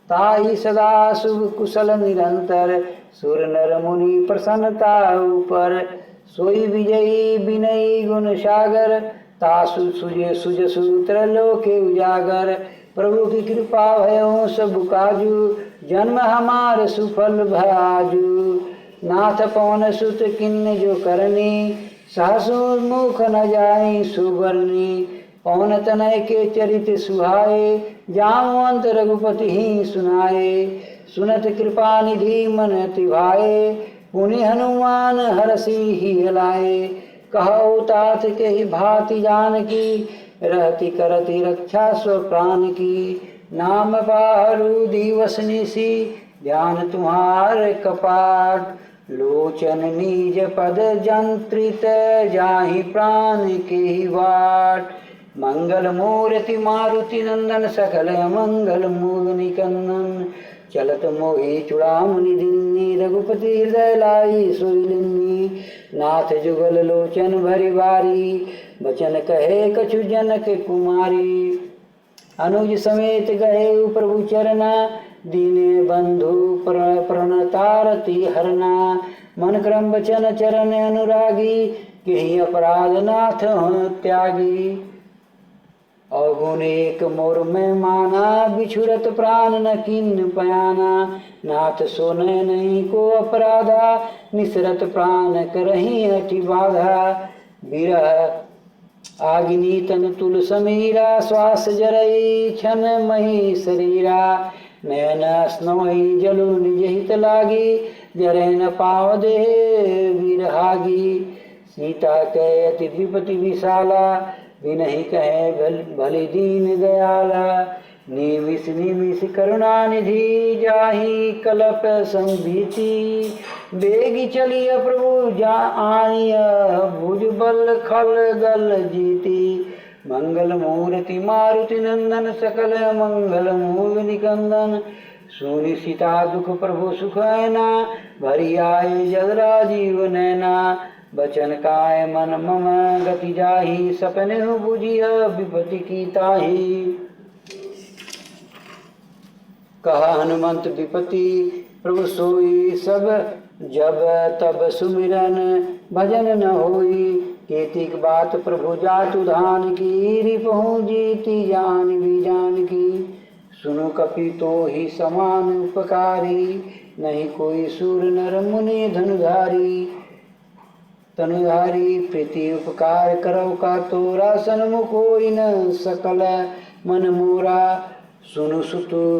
ताहि सदा शुभ कुशल निरंतर, सुर नर मुनि प्रसन्नता ऊपर। सोई विजयी विनयी गुण सागर, तासु सुजसु त्रैलोक्य उजागर। प्रभु की कृपा भयो सब काजू, जन्म हमार सुफल भाजू। नाथ पवन सुत किन्न जो करनी, सहसु मुख न जाई सुबरनी। पवन तनय के चरित सुहाए, जामवंत रघुपति ही सुनाए। सुनत कृपा निधि मन तिभाए, पुनि हनुमान हरषि ही हलाए। कहो तात के ही भांति जानकी, रहती करती रक्षा स्व प्राण की। नाम बारू दिवस निसी ध्यान तुम्हार कपाट। लोचन निज पद जंत्रित जाहि प्राण के ही बाट। मंगल मूर्ति मारुति नंदन सकल मंगल मूल निकंदन। चलत मोहि चूड़ामणि दिन्नी रघुपति हृदय लाई सोइलिन्नी। नाथ जुगल लोचन भरि बारी बचन कहे कछु जनक कुमारी। अनुज समेत गए प्रभु चरना दीने बंधु प्रणतारति हरना। मन क्रम बचन चरण अनुरागी केहि अपराध नाथ त्यागी। अवगुण एक मोर में माना बिछुरत प्राण न किन्न पयाना। नाथ सोने नहीं को अपराधा निसरत प्राण करही हठि बाधा। विरह आग्नि तन तुल समीरा श्वास जरई छन मही शरीरा। नयन स्नवई जलु निज हित लागी जरे न पाव दे विरहागी। सीता कहे अति विपति विशाला विनहि कहे भली दीन दयाला। निमिष निमिष करुणा निधि जाहि कलप संभीति। बेगी चलिय प्रभु जा आनिय भुज बल खल गल जीती। मंगल मूर्ति मारुति नंदन सकल मंगल मूल निकंदन। सुनि सीता दुख प्रभु सुख ऐना भरी आए जग राजीव नैना। बचन काय मन मम गति जाहि सपने बुझिय विपति की ताहि। कहा हनुमंत विपति प्रभु सोई सब जब तब सुमिरन भजन न होई। केतिक बात प्रभु जातु धान की रिपहु जीति जान भी जान की। सुनु कपि तो ही समान उपकारी नहीं कोई सूर नर मुनि धनुधारी। तनुधारी प्रीति उपकार करो का तोरा सन्मुख होई न सकल मन मोरा। सुनु सुतु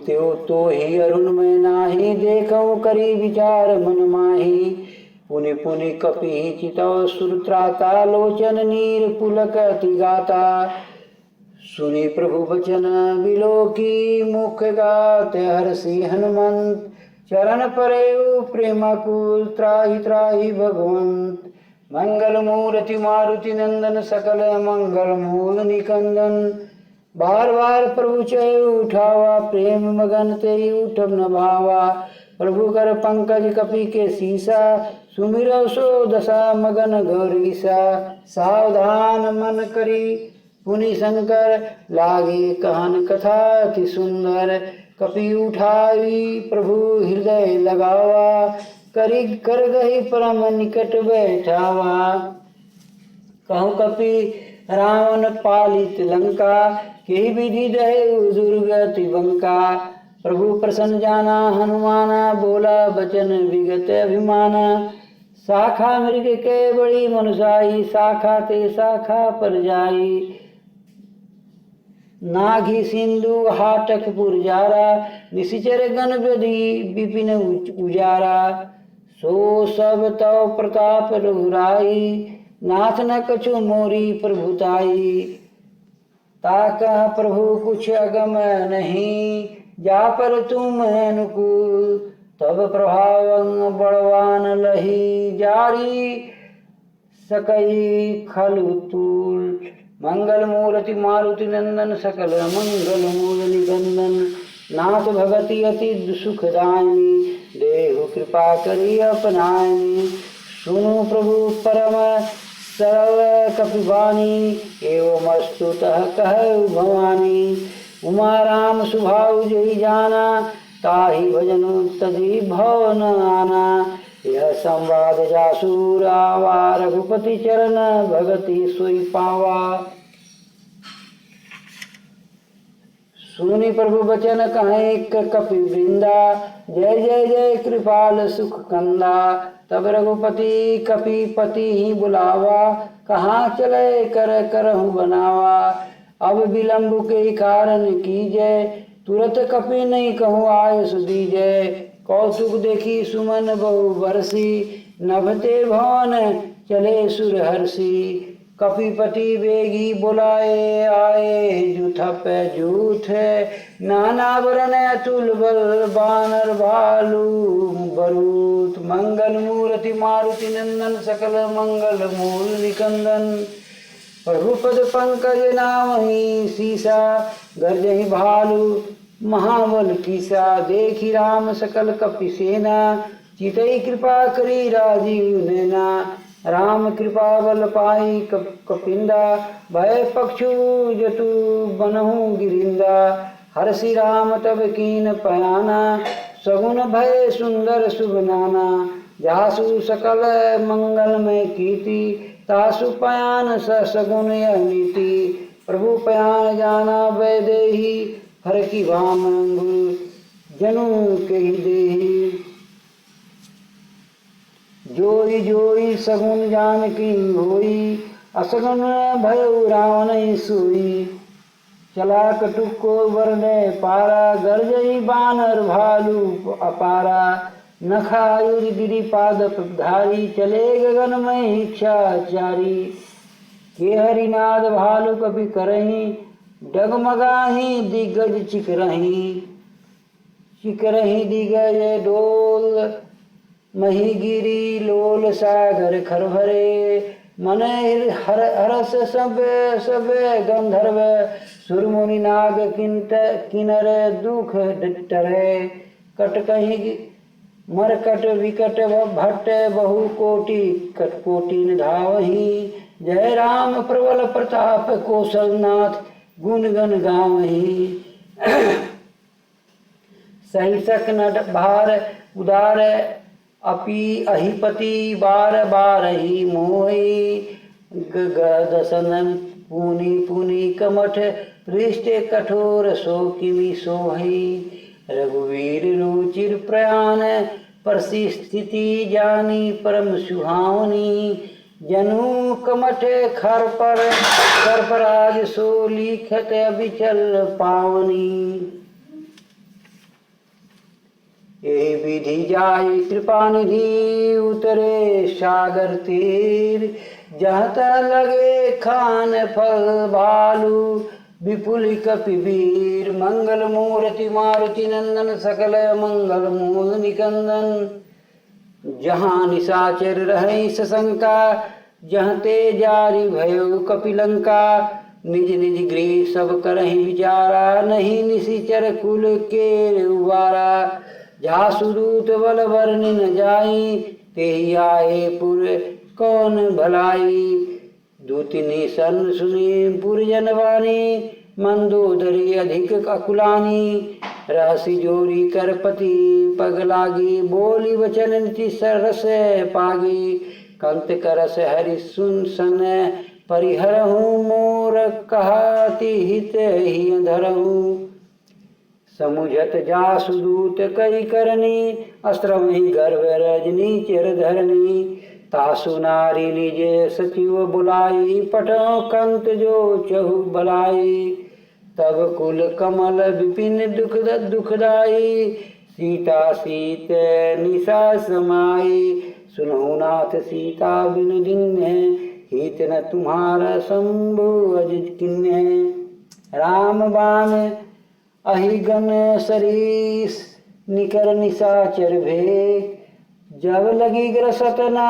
त्यो तो ही अरुण में नाही देखऊं करी विचार मन माही। पुनि पुनि कपि चितव सुरत्राता लोचन नीर पुलक अति गाता। सुनि प्रभु बचन बिलोकी मुख गात हर्षि हनुमंत। चरण परेउ प्रेमाकुल त्राहि त्राहि भगवंत। मंगल मूर्ति मारुति नंदन सकल मंगल मूल निकंदन। बार बार प्रभु चय उठावा प्रेम मगन तेई उठब न भावा। प्रभु कर पंकज कपि के सीसा सुमिर सो दशा मगन गौरीसा। सावधान मन करी पुनि शंकर लागे कहन कथा अति सुंदर। कपि उठाई प्रभु हृदय लगावा करी कर गही परम निकट बैठावा। कहु कपि रावण पालित लंका के विधि दहे दुर्गति बंका। प्रभु प्रसन्न जाना हनुमाना बोला बचन विगत अभिमाना। शाखा मृग के बड़ी मनुषाई शाखा ते शाखा पर जाई। नाघी सिंधु हाटक पुरजारा निशिचर गण व्यधि विपिन उजारा। सो सब तव प्रताप रघुराई नाथ न कछु मोरी प्रभुताई। ताकह प्रभु कुछ अगम नहीं जा पर तुम अनुकूल। तब प्रभाव बड़वान लही जारी सकई खलु तूल। मंगल मूर्ति मारुति नंदन सकल मंगल मूल निकंदन। नाथ भगति अति सुखदायनी देहु कृपा करी अपनायनी। सुनु प्रभु परम सरल कपिवानी एवं अस्तुतः कहु भवानी। उमा राम सुभाव जय जाना ताहि भजनु तदि भव न आना। यह संवाद जासुर आवा रघुपति चरण भगति सोई पावा। सुनि प्रभु बचन कहे कपि वृंदा जय जय जय कृपाल सुख कंदा। तब रघुपति कपि पति ही बुलावा कहाँ चले कर करहु बनावा। अब विलंब के कारण कीजय तुरत कपि नहीं कहूँ आयस दीजय। कौतुक देखी सुमन बहु बरसी नभते भवन चले सुर हर्षि। कपिपति बेगी बुलाए आए, जुथप जूथ नाना वरण अतुल बल, बानर भालू बरूत, मंगल मूर्ति मारुति नंदन, सकल मंगल मूल निकंदन। प्रभुपद पंकज नामहि सीसा, गर्जहि भालू महाबल कीसा, देखी राम सकल कपि सेना, चितई कृपा करी राजीव नैना। राम कृपा बल पाई कपिंदा, भय पक्षु जतु बनहु गिरिंदा। हर्षि राम तब कीन पयाना, सगुन भय सुंदर शुभ नाना। जासु सकल मंगलमय कीर्ति, तासु पयान सगुन यह नीति। प्रभु पयान जाना वैदेही, हर की वाम अंगुल जनु के देही। जोई जोई सगुन जानकी होई, असगुन भयउ रावण सोई। चला कटुक को वरने पारा, गर्जई बानर भालू अपारा। नखायुर गिरिपाद धारी, चले गगन में इच्छाचारी। के हरिनाद भालू कपि करही, डगमगाही दिग्गज चिकरही। चिकरही दिग्गज डोल, महीगिरी लोल सागर खर भरे। मन हरस सब सब गंधर्व, सुरमुनि नाग किन्नर दुख डरे। कट कहीं मरकट विकट भट्ट, बहु कोटि कटकोटि धावही। जय राम प्रबल प्रताप कौशलनाथ, गुण गण गावही। सहिसक नट भार उदार, अपि अहिपति बार बार ही मोहि। गदसन पुनि पुनि कमठ, पृष्ठ कठोर सो किमि सोहि। रघुवीर रुचिर प्रयाण, परिस्थिति जानी परम सुहावनी। जनु कमठ खर पर राज, सो लिखत अबिचल पावनी। ये विधि जाय कृपा निधि, उतरे सागर तीर। जहाँ तह लगे खान फल भालू, विपुल कपि वीर। मंगल मूर्ति मारुति नंदन, सकल मंगल मूल निकंदन। जहाँ निशाचर रहे सशंका, जहाँ ते जारी भयो कपिलंका। निज निज गृह सब करहि विचारा, नहीं निशिचर कुल के उबारा। जासुदूत बल वर्णि न जाई, तेहि आए पुर कौन भलाई। दूतिनी सन सुनी पुरजन वाणी, मंदोदरी अधिक अकुलानी। रहसी जोरी कर पति पग लागी, बोली वचन नीति सरस पागी। कंत करस हरि सुन सन, परिहरहु मोर कहति हित ही धरहु। समुझत जासुदूत कई करनी, अस्त्रमहि गर्भ रजनी चिर धरनी। तासु नारी निज सचिव बुलाई, पठौ कंत जो चहु बलाई। तब कुल कमल विपिन दुखदाई, सीता सीत निशा समाई। सुनहु नाथ सीता बिनु दिन्ह, हित न तुम्हारा शंभु अजित किन्ह। राम बाण अहिगन सरीस, निकर निशाचर भेद। जब लगी ग्रसत ना,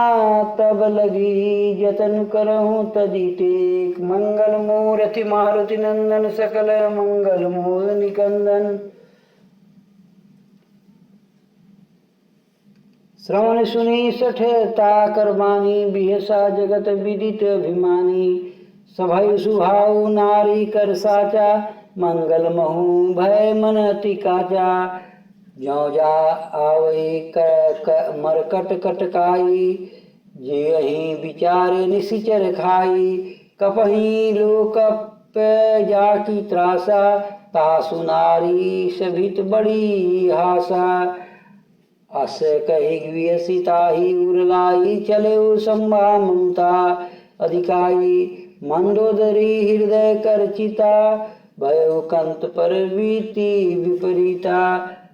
तब लगी जतन करहूँ तजी टेक। मंगल मूर्ति मारुति नंदन, सकल मंगल मूल निकंदन। श्रवण सुनी सठ ताकर बानी, बिहसा जगत विदित अभिमानी। सभय सुभाव नारी कर साचा, मंगल महु भय मन अति काचा। ज्यों जा आवई मरकट कटकाई, जे अहि विचारे निशिचर खाई। कपहि लोकप जाकी त्रासा, तासु नारी सभित बड़ी हासा। अस कहि वियसी ताहि उरलाई, चले संभा ममता अधिकाई। मंदोदरी हृदय कर चिता, भयो कंत पर वीति विपरीता।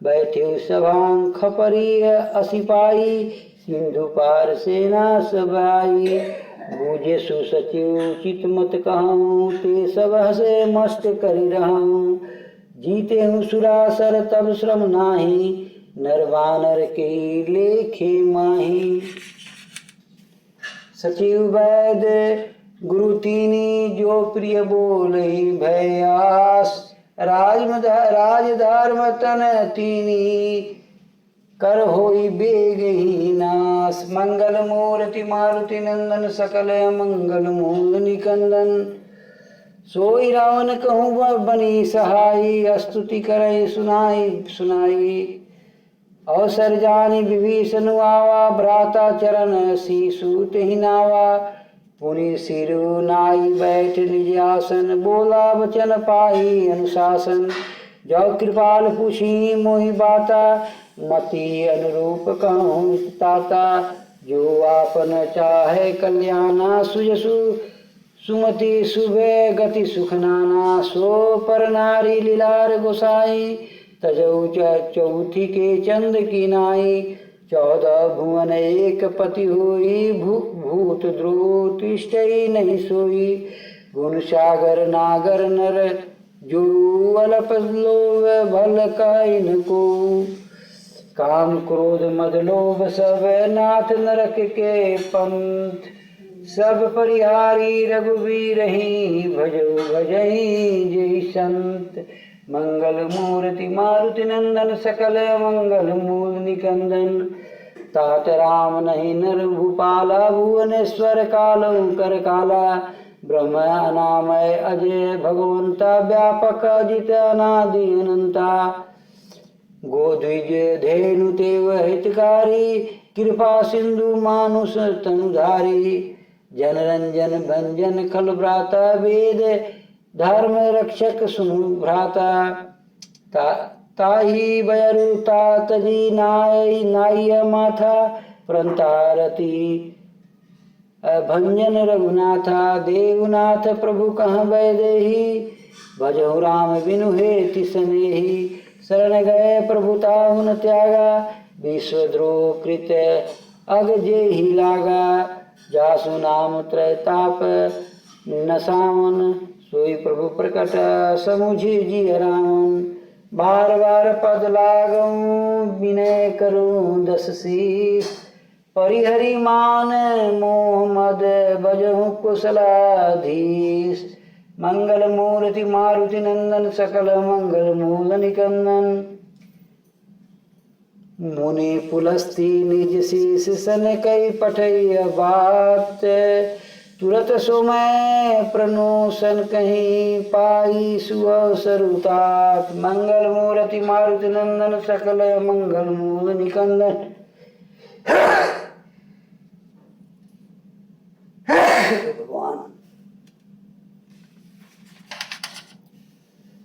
बैठे सभां खपरी असिपाई, सिंधु पार सेना सब आई। बूझे सुसचिव चित मत कहूँ, ते सब हसे मस्त करी रहूँ। जीते हूँ सुरासर तब श्रम नाही, नर वानर के लेखे माही। सचिव वैद गुरु तीनी, जो प्रिय बोलहि भय आस। राज धर्म तन तीनी, कर होई बेगहि नास। मंगल मूर्ति मारुति नंदन, सकल मंगल मूल निकंदन। सोई रावण कहूँ बनी सहाई, स्तुति करे सुनाई। अवसर जानी विभीषण आवा, भ्राता चरण शीशु तेहि नावा। पुनि सिरु नाई बैठ निज आसन, बोला वचन पाई अनुशासन। जो कृपाल पूछी मोहि बाता, मति अनुरूप कहूँ ताता। जो आपन चाहे कल्याणा, सुजसु सुमति शुभे गति सुख नाना। सो पर नारी लीलार गोसाई, तजौ चौथी के चंद की नाई। 14 भुवन एक पति हुई, भूत द्रुत तिष्ठई नहीं सोई। गुण सागर नागर नर, जो अल्प लोभ भल कइन को। काम क्रोध मद लोभ सब, नाथ नरक के पंथ। सब परिहारी रघुवीर ही, भजो भजहि जय संत। मंगल मूर्ति मारुति नंदन, सकल मंगल मूल निकंदन। तात राम नहीं नर भूपाला, भुवनेश्वर कालौ कर काला। ब्रह्म अनामय अजय भगवंता, व्यापक अजित अनादि अनंता। गोद्विज धेनु तेव हितकारी, कृपा सिंधु मानुष तनुधारी। जनरंजन भंजन खल भ्राता, वेद धर्म रक्षक सुनु भ्राता। ताही बयरु तात जी नाय माथा, प्रंतारती भंजन रघुनाथा। देवनाथ प्रभु कहाँ वैदेही, भजहु राम बिनु हेति सनेही। शरण गए प्रभु ताहु न त्यागा, विश्वद्रोह कृत अग जेहि लागा। जासु नाम त्रैताप न सावन, सोई प्रभु प्रकट समुझि जिय रामन। बार बार पद लागऊं, विनय करूं 10 शीस। परिहरि मान मोह मद, बजहु कुशलाधीश। मंगल मूर्ति मारुति नंदन, सकल मंगल मूल निकंदन। मुनि पुलस्ती निज शीस, सन कई पठय बात। तुरत सुमय प्रनोसन कहीं, पाई सुअवसर उतात। मंगल मूर्ति मारुति नंदन, सकल मंगल मूल निकंदन। भगवान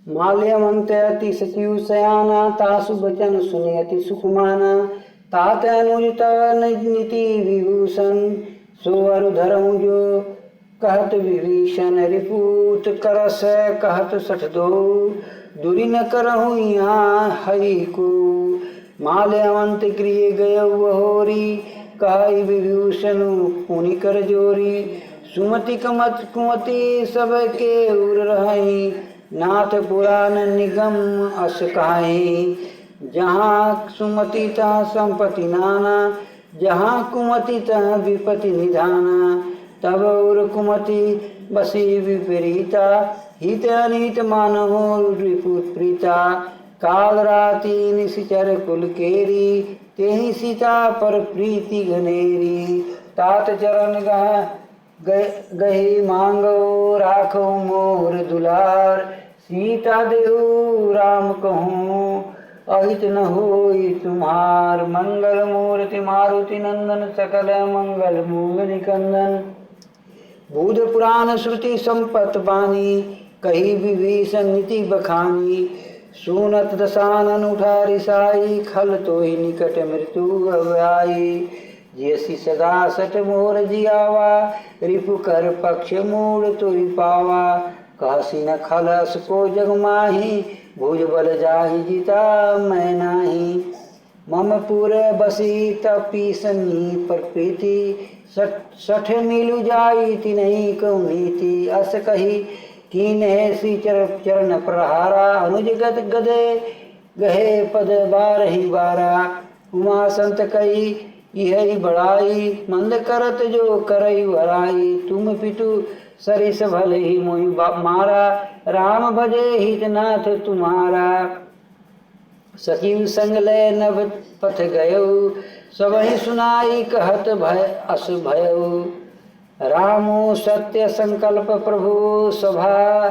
माल्यवंत अति सचिव सयाना, तासु बचन सुने अति सुखमाना। तात अनुज नीति विभूषण, सो अरु धरऊं जो कहत विभीषण। रिपुत करस कहत 62, दूरी न करहूँ यहाँ हरि को। माल्यवंत गृह गयौ बहोरी, कहि विभूषण पुनि कर जोरी। सुमति कुमति सब के उर रही, नाथ पुराण निगम अस कहाई। जहाँ सुमति तहाँ संपत्ति नाना, जहाँ कुमति तहाँ विपत्ति निधाना। तब और कुमति बसी विपरीता, हित अनित मानहो रिपुत प्रीता। काल राति निशिचर कुल केरी, तेहि सीता पर प्रीति घनेरी। तात चरण गही मांगो, राखो मोर दुलार। सीता देहु राम कहूँ, अहित न होई तुम्हार। मंगल मूर्ति मारुति नंदन, सकल मंगल मूल निकंदन। बुध पुराण श्रुति संपत बानी, कही विभीषण नीति बखानी। सुनत दशानन उठा रिसाई, खल तो ही निकट मृत्यु अब आई। जैसी सदा सट मोर जियावा, रिपु कर पक्ष मूल तुरि पावा। कहसी न खलस को जग माही, भुज बल जाहि जिता मैं नाही। मम पुर बसी तपी सन्नी प्रकृति, सठ मिलु जाई तिनहि कहु नीति अस कही कीन्हे श्री चरण प्रहारा अनुज गद गदे गहे पद बारहि बारा उमा संत कही यही बड़ाई मंद करत जो करई वराई तुम पितु सरिस भले ही मोहि मारा राम भजे हितनाथ तुम्हारा सचिव संग लय नभ पथ गयो सबहि सुनाई कहत भय अस भयउ रामो सत्य संकल्प प्रभु सभा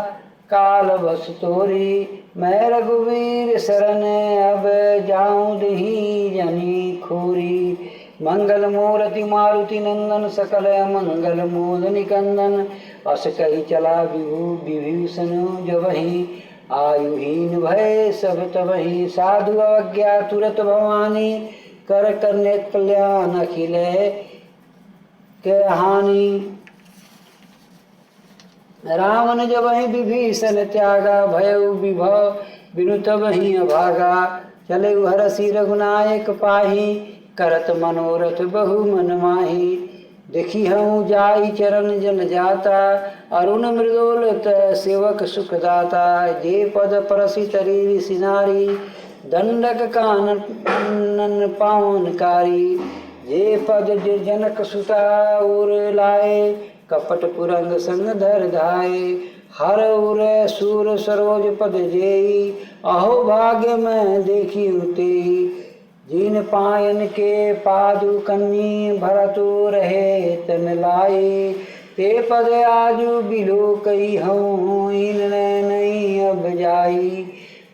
काल बस तोरी मैं रघुवीर शरण अब जाऊं दही जनी खोरी मंगल मूर्ति मारुति नंदन सकल मंगल मूल निकंदन अस कही चला विभीषण जबहि आयुहीन भय सब तबहि साधु अवज्ञा तुरत भवानी कर करने कल्याण अखिल के हानि रावण जबहि विभीषण त्यागा भयउ विभव बिनु तबहि अभागा चले हरषि रघुनायक पाही करत मनोरथ बहु मन माही देखी हूँ जाई चरण जल जाता अरुण मृदोलत सेवक सुखदाता जे पद परसि तरी सिनारी दंडक कानन पावनकारी जे पद जे जनक सुता उर लाए कपट पुरंग संग धर धाय हर उर सूर सरोज पद जेई अहो भाग्य में देखी उतेई जिन पायन के पादु कन्नी भरतु रहे तन लाई ते पद आजु बिलो कई हूँ इन नहीं अब जाई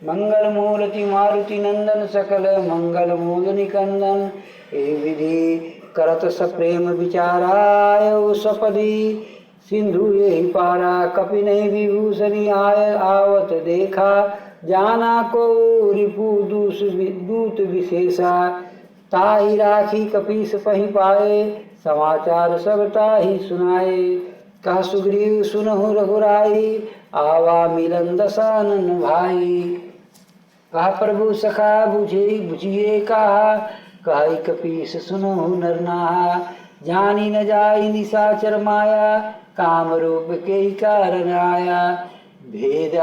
मंगल मूर्ति मारुति नंदन सकल मंगल मूल निकंदन ए विधि करत सप्रेम विचाराय सपदी सिंधु यही पारा कपि नहीं विभूषणी आय आवत देखा जाना को रिपु दूत विशेषा ताहि राखी कपीस पही पाए समाचार सब ताहि सुनाए कह सुग्रीव सुनहु रघुराई आवा मिलन दशानन भाई कहा प्रभु सखा बुझिए कहा कही कपीस सुनहु नरनाहा जानी न जाई निशाचर माया काम रूप के ही कारण आया भेद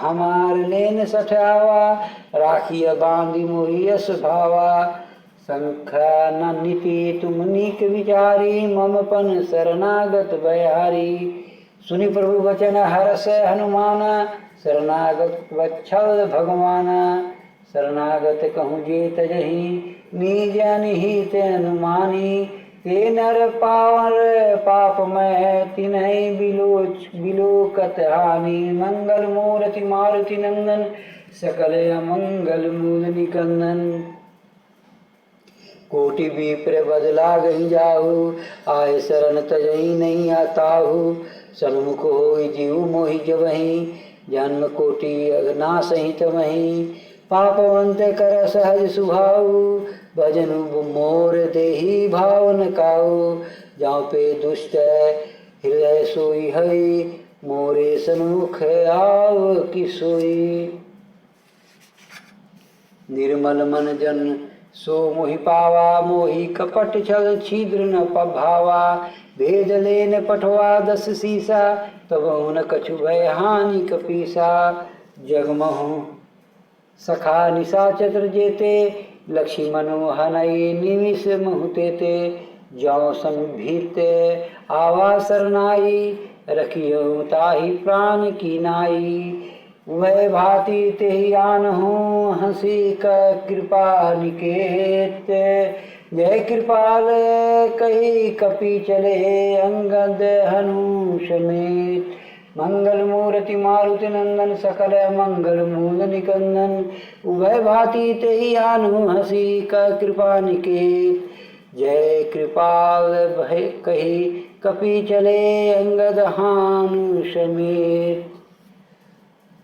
हमार लेन सठावा राखिय बांधी मोहि यश भावा संख्या न नीति तुम नीक विचारी मम पन शरणागत बयारी सुनि प्रभु वचन हर्ष हनुमाना शरणागत वत्सल भगवाना शरणागत कहूँ जे तजहि निज निहित अनुमानी ते नर पावर पाप में तिन्हि बिलोकत हानि मंगल मूर्ति मारुति नंदन सकल मंगल मूल निकंदन कोटि विप्र बदला गई जाहु आय शरण तजहि नहीं आताहु सन्मुख होई जीव मोहि जबहि जन्म कोटि अग्नासहि तमहि पापवंत कर सहज सुभाऊ भजनु मोर देही भावन काऊ जाऊं पे दुष्ट हृदय सोई हई मोरे सन्मुख आव की सोई निर्मल मन जन सो मोहि पावा मोहि कपट छल छिद्र न भावा भेद लेन पठवा 10 सीसा तब न कछु भय हानि कपीसा जगमहु सखा निशाचर जेते लक्ष्मी मनोहनई निमिष मुहते ते जौ संभीत आवा सरनाई रखियो ताहि प्राण की नाई वह भांति तेहि आनहु हंसी का कृपा निकेत जय कृपाल कही कपि चले अंगद हनु समेत मंगल मूर्ति मारुति नंदन सकल मंगल मूल निकंदन उभय भांति तेहि आनु हंसी का कृपा निकेत जय कृपाल भय कही कपि चले अंगद हानु समेत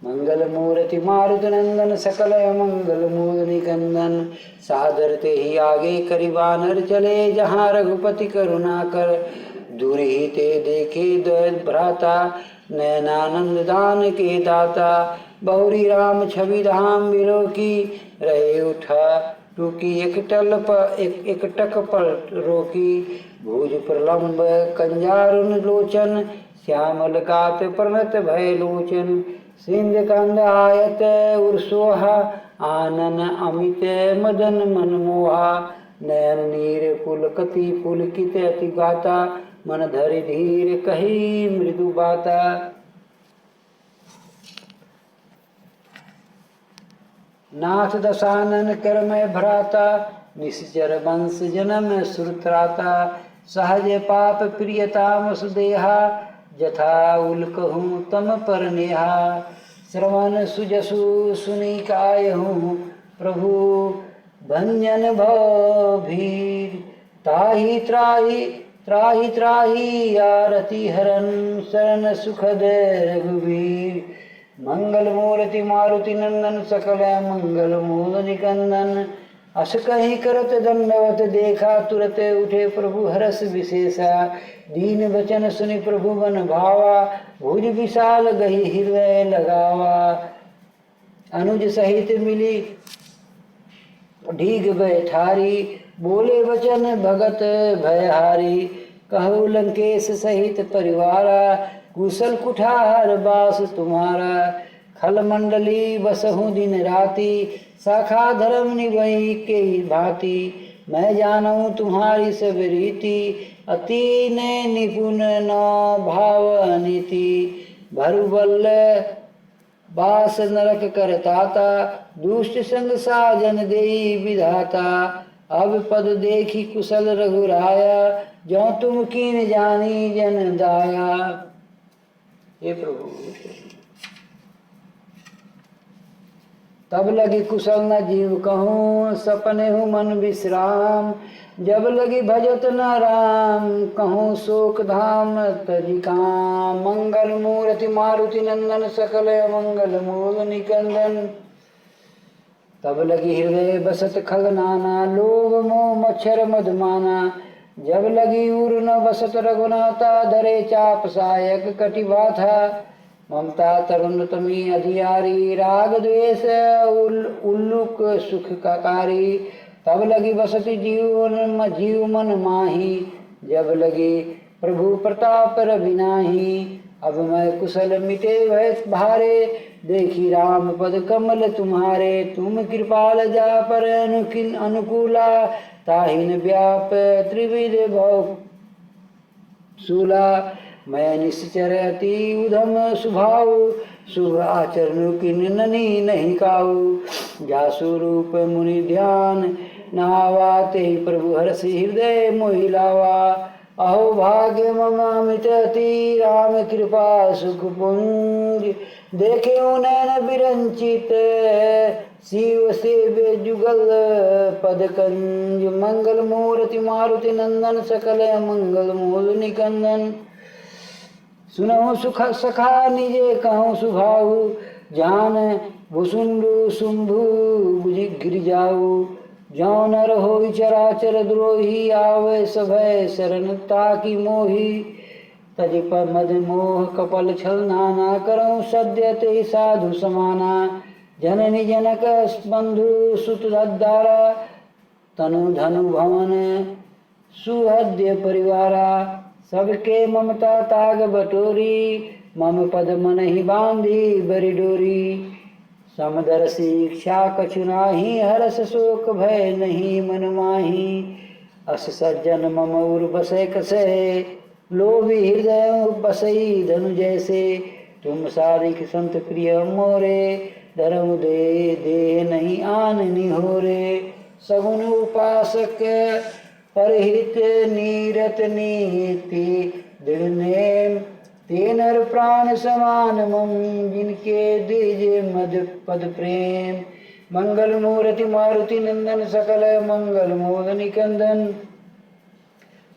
मंगल मूर्ति मारुति नंदन सकल मंगल मूल निकंदन सादर ते ही आगे करि बानर चले जहाँ रघुपति करुणा कर दूर ही ते देखे द्वैत भ्राता नयनानंद दान के दाता बहुरी राम छवि धाम बिलो की रहे उठा टूकी एकटक पर रोकी, भुज प्रलंब कंजारुन लोचन, श्यामल गात प्रणत भय लोचन, सिंध कंद आयत उर्सोहा, आनन अमित मदन मनमोहा, नयन नीर पुलकति पुलकित अति गाता, मन धरि धीर कही मृदु बाता। नाथ दशानन कर में भ्राता, निश्चर वंश जन्म सुरत्राता, सहज पाप प्रियताम सुदेहा, जथा उल्कहूँ तम पर नेहा, श्रवण सुजसु सुनी कायहूँ, प्रभु भंजन भव भीर, ताहि त्राहि त्राहि त्राहि आरति हरन, शरण सुखद रघुवीर, मंगल मूर्ति मारुति नंदन, सकल मंगल मूल निकंदन, अस कहीं करत दंडवत देखा, तुरत उठे प्रभु हरस विशेषा, दीन वचन सुनि प्रभु मन भावा, भुज विशाल गही हृदय लगावा, अनुज सहित मिली ढीग बैठारी, बोले वचन भगत भयहारी, कहो लंकेश सहित परिवारा, कुशल कुठार बास तुम्हारा, खल मंडली बसहु दिन राति, शाखा धर्म निभई के भांति, मैं जानूं तुम्हारी सब रीति, अति ने निपुण न भाव अनिति, भरुबल बास नरक करताता, दुष्ट संग साजन देई विधाता, अब पद देखी कुशल रघुराया, जो तुम कीन जानी जन दाया। हे प्रभु तब लगी कुशल न जीव कहूँ, सपने हूँ मन विश्राम, जब लगी भजत न राम, कहूँ शोक धाम तजिकाम, मंगल मूर्ति मारुति नंदन, सकल मंगल मूल निकंदन, तब लगी हृदय बसत खग नाना, लोभ मोह मच्छर मधुमाना, जब लगी उर न बसत रघुनाथा, धरे चाप सायक कटिबाथा, ममता तरुणतमी अधियारी, राग द्वेष उल्लुक सुख काकारी, तब लगी बसती जीव मन माही, जब लगी प्रभु प्रताप रविनाही, अब मैं कुशल मिटे भय भारे, देखी राम पद कमल तुम्हारे, तुम कृपाल जा पर अनुकूला, ताहिन व्याप त्रिविध भव सूला, मैं निश्चर अति उधम सुभाव, शुभ आचरण किन ननी नहीं काऊ, जासु रूप मुनि ध्यान नहावा, ते प्रभु हरसि हृदय मोहि लावा, अहो भाग्य मम अमित अति, राम कृपा सुख पुंज, देखे नैन विरंचित, शिव सेव्य जुगल पद कंज, मंगल मूर्ति मारुति नंदन, सकल मंगल मूल निकंदन, सुनहु सुख सखा निजे कहूँ सुभाऊ, जान भुसुंडु शुंभु बुझि गिर जाऊ, जौ नर होई चराचर द्रोही, आवे सभय शरण ताकि मोही, तज पर मद मोह कपल छल नाना, करऊँ सद्य ते साधु समाना, जननी जनक बंधु सुत दारा, तनु धनु भवन सुहद्य परिवारा, सबके ममता ताग बटोरी, मम पद मन ही बांधी बरी डोरी, समदर्शी इच्छा कछु नाही, हरस शोक भय नहीं मन माही, अस सज्जन मम उर बसे कसे, लोभी हृदय बसई धनु जैसे, तुम सारिक संत प्रिय मोरे, धर्म दे नहीं आन निहोरे, सगुन उपासक परहित नीरत नीति, दृढ़ नेम ते नर प्राण समान मम, जिनके दीजे मद पद प्रेम, मंगल मूर्ति मारुति नंदन, सकल मंगल मोद निकंदन,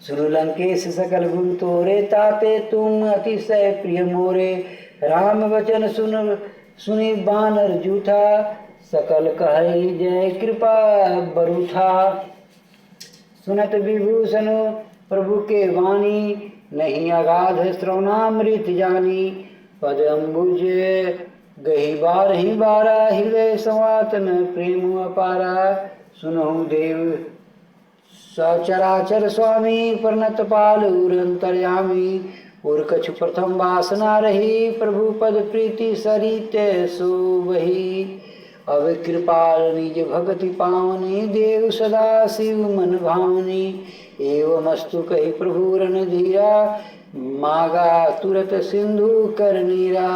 सुन लंकेश सकल गुण तोरे, ताते तुम अतिशय प्रिय मोरे, राम वचन सुनि बानर जूठा, सकल कहि जय कृपा बरूठा, सुनत विभूषण प्रभु के वाणी, नहीं अगाध श्रवणामृत जानी, पद अम्बुज गही बार ही बारा, हृदय समातन प्रेम अपारा, सुनहु देव सचराचर स्वामी, परनत पालूर अंतर्यामी। और कछु प्रथम वासना रही, प्रभु पद प्रीति सरित सो वही। अब कृपाल निज भगति पावनी, देव सदा शिव मन भावनी। एवमस्तु कही प्रभु रणधीरा, मागा तुरत सिंधु कर नीरा।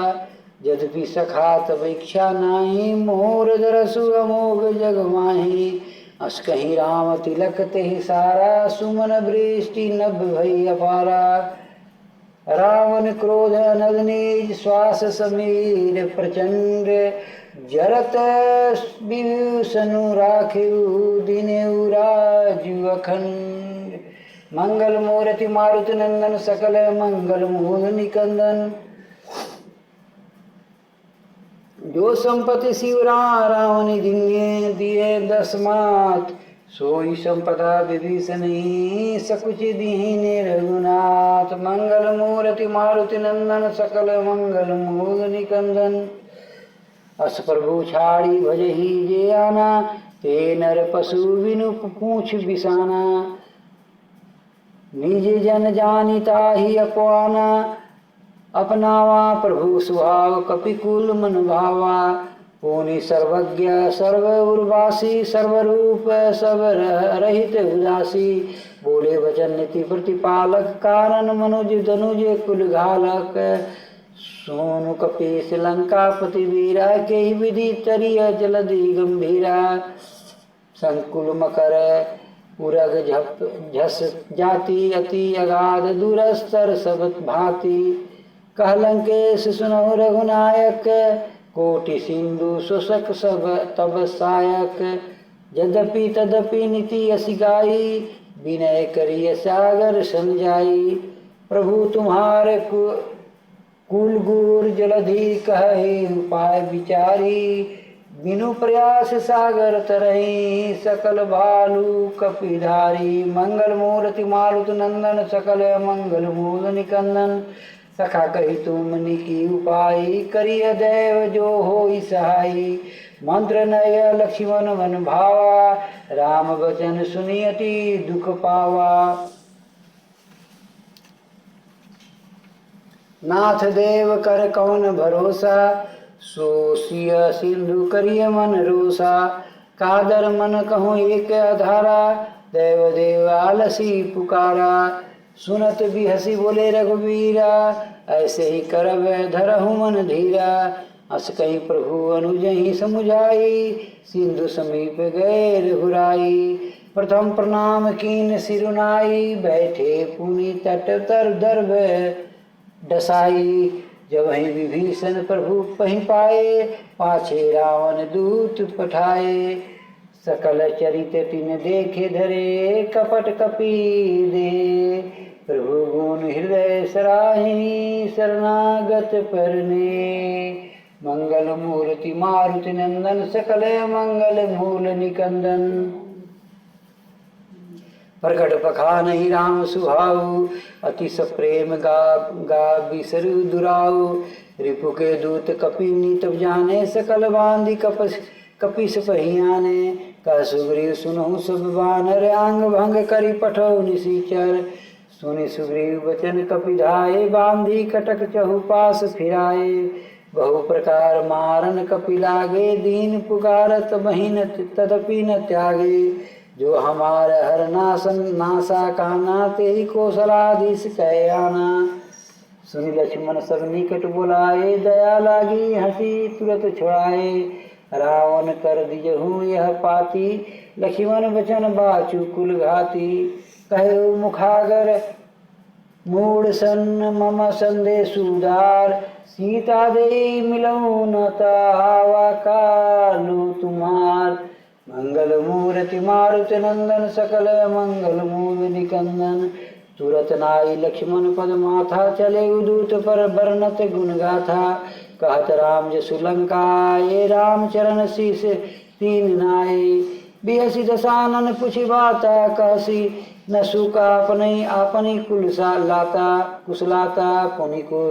यद्यपि सखा तब इच्छा नाही, मोर दरसु अमोघ जग माही। अस कहीं राम तिलक ते सारा, सुमन वृष्टि नभ भई अपारा। रावण क्रोध अनल निज, श्वास समीर प्रचंड। जरत विभूषणु राखेउ, दिनेउ राजु अखंड। मंगल मूर्ति मारुति नंदन, सकल मंगल मूल निकंदन। जो संपत्ति शिव रावण दिन्ये, दिए दसमात। सोई संपदा विभीषण, सकुच दीन रघुनाथ। मंगल मूर्ति मारुति नंदन, सकल मंगल मूल निकंदन। अस प्रभु छाड़ी भजही जे आना, ते नर पशु बिनु पूछ बिसाना। निज जन जानिता ही अपवाना, अपनावा प्रभु स्वभाव कपिकुल मन भावा। पुनि सर्वज्ञ सर्व उर्वासी, सर्वरूप सब रहित उदासी। बोले वचन नीति प्रतिपालक, कारण मनुज धनुज कुल घालक। सोनु कपीस लंकापति वीरा, के विधि तरिय जलधि गंभीरा। संकुल मकर उरग झस जाति, अति अगाध दूरस्तर सब भांति। कहलंकेश सुनहु रघुनायक, कोटि सिंधु शोषक सब तब सायक। यद्यपि तदपि नीति असि गाई, विनय करिय सागर सन जाई। प्रभु तुम्हारे कुल गुर जलधि कहे, उपाय विचारी। बिनु प्रयास सागर तरही, सकल भालू कपिधारी। मंगल मूर्ति मारुति नंदन, सकल मंगल मूल निकंदन। सखा कही तुम निकी उपाय, करिय देव जो होई सहाई। मंत्र नय लक्ष्मण मन भावा, राम वचन सुनियति दुख पावा। नाथ देव कर कौन भरोसा, सो सिय सिंधु करिय मन रोसा। कादर मन कहूँ एक आधारा, देव देव आलसी पुकारा। सुनत भी हसी बोले रघुवीरा, ऐसे ही करब धरहु मन धीरा। अस कही प्रभु अनुजहि समुझाई, सिंधु समीप गए रघुराई। प्रथम प्रणाम कीन सिरुनाई, बैठे पुनि तट तर दर्भ डसाई। जब ही विभीषण प्रभु पहि पाए, पाछे रावण दूत पठाए। सकल चरित तिन देखे धरे, कपट कपी दे। प्रभु गुण हृदय सराहिनी, शरणागत परने। मंगल मूर्ति मारुति नंदन, सकल मंगल मूल निकंदन। प्रकट पखानहि राम सुहाऊ, अति सप्रेम गा बिसरु दुराऊ। रिपु के दूत कपि नीत जाने, सकल बांधि कपिस पहियाने। कह सुग्रीव सुनहु सब बानर, आंग भंग करि पठौ निशिचर। सुनि सुग्रीव वचन कपिधाए, बांधी कटक चहु पास फिराए। बहु प्रकार मारन कपि लागे, दीन पुकारत बहिन तदपि न त्यागे। जो हमार हर नासा काना, तेहि कौशलाधीश कह आना। सुनि लक्ष्मण सब निकट बुलाए, दया लागी हंसी तुरत छुड़ाए। रावण कर दिजहु यह पाती, लक्ष्मण वचन बाचु कुल घाती। कहे मुखागर मूड सन मम संदेशु उदार। सीता दे मिलऊ न तावा, कालू तुम्हार। मंगल मूर्ति मारुति नंदन, सकल मंगल मूल निकंदन। तुरत नाई लक्ष्मण पद माथा, चले उदूत पर बरनत गुण गाथा। कहत राम जसु लंकाए, राम चरण शीस तीन नाए। बिहसी दसानन पुछि बाता, कहसी न सुका अपनी कुशलाता। पुनि को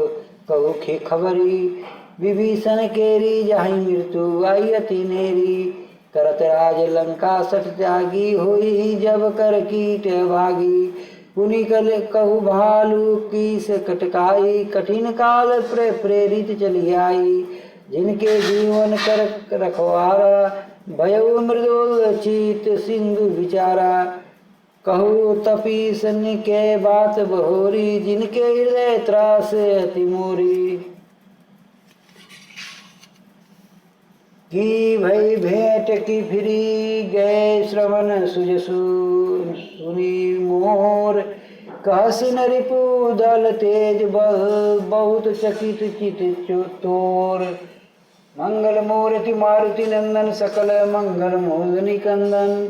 कहु खबरी, विभीषण केरी जाहि मृत्यु आई अति नेरी। करत राज लंका सठ त्यागी, होई जब कर कीट भागी। पुनि कल कहु भालू की से कटकाई, कठिन काल प्रेरित चली आई। जिनके जीवन कर रखवारा, भयउ मृदुल चित सिंधु विचारा। कहु तपीसन के बात बहोरी, जिनके हृदय त्रास अति मोरी। की भई भेंट की फिरी, गए श्रवण सुजसु सुनी मोर। कहसिन रिपु दल तेज बल, बहुत चकित चित तोर। मंगल मूर्ति मारुति नंदन, सकल मंगल मूल निकंदन।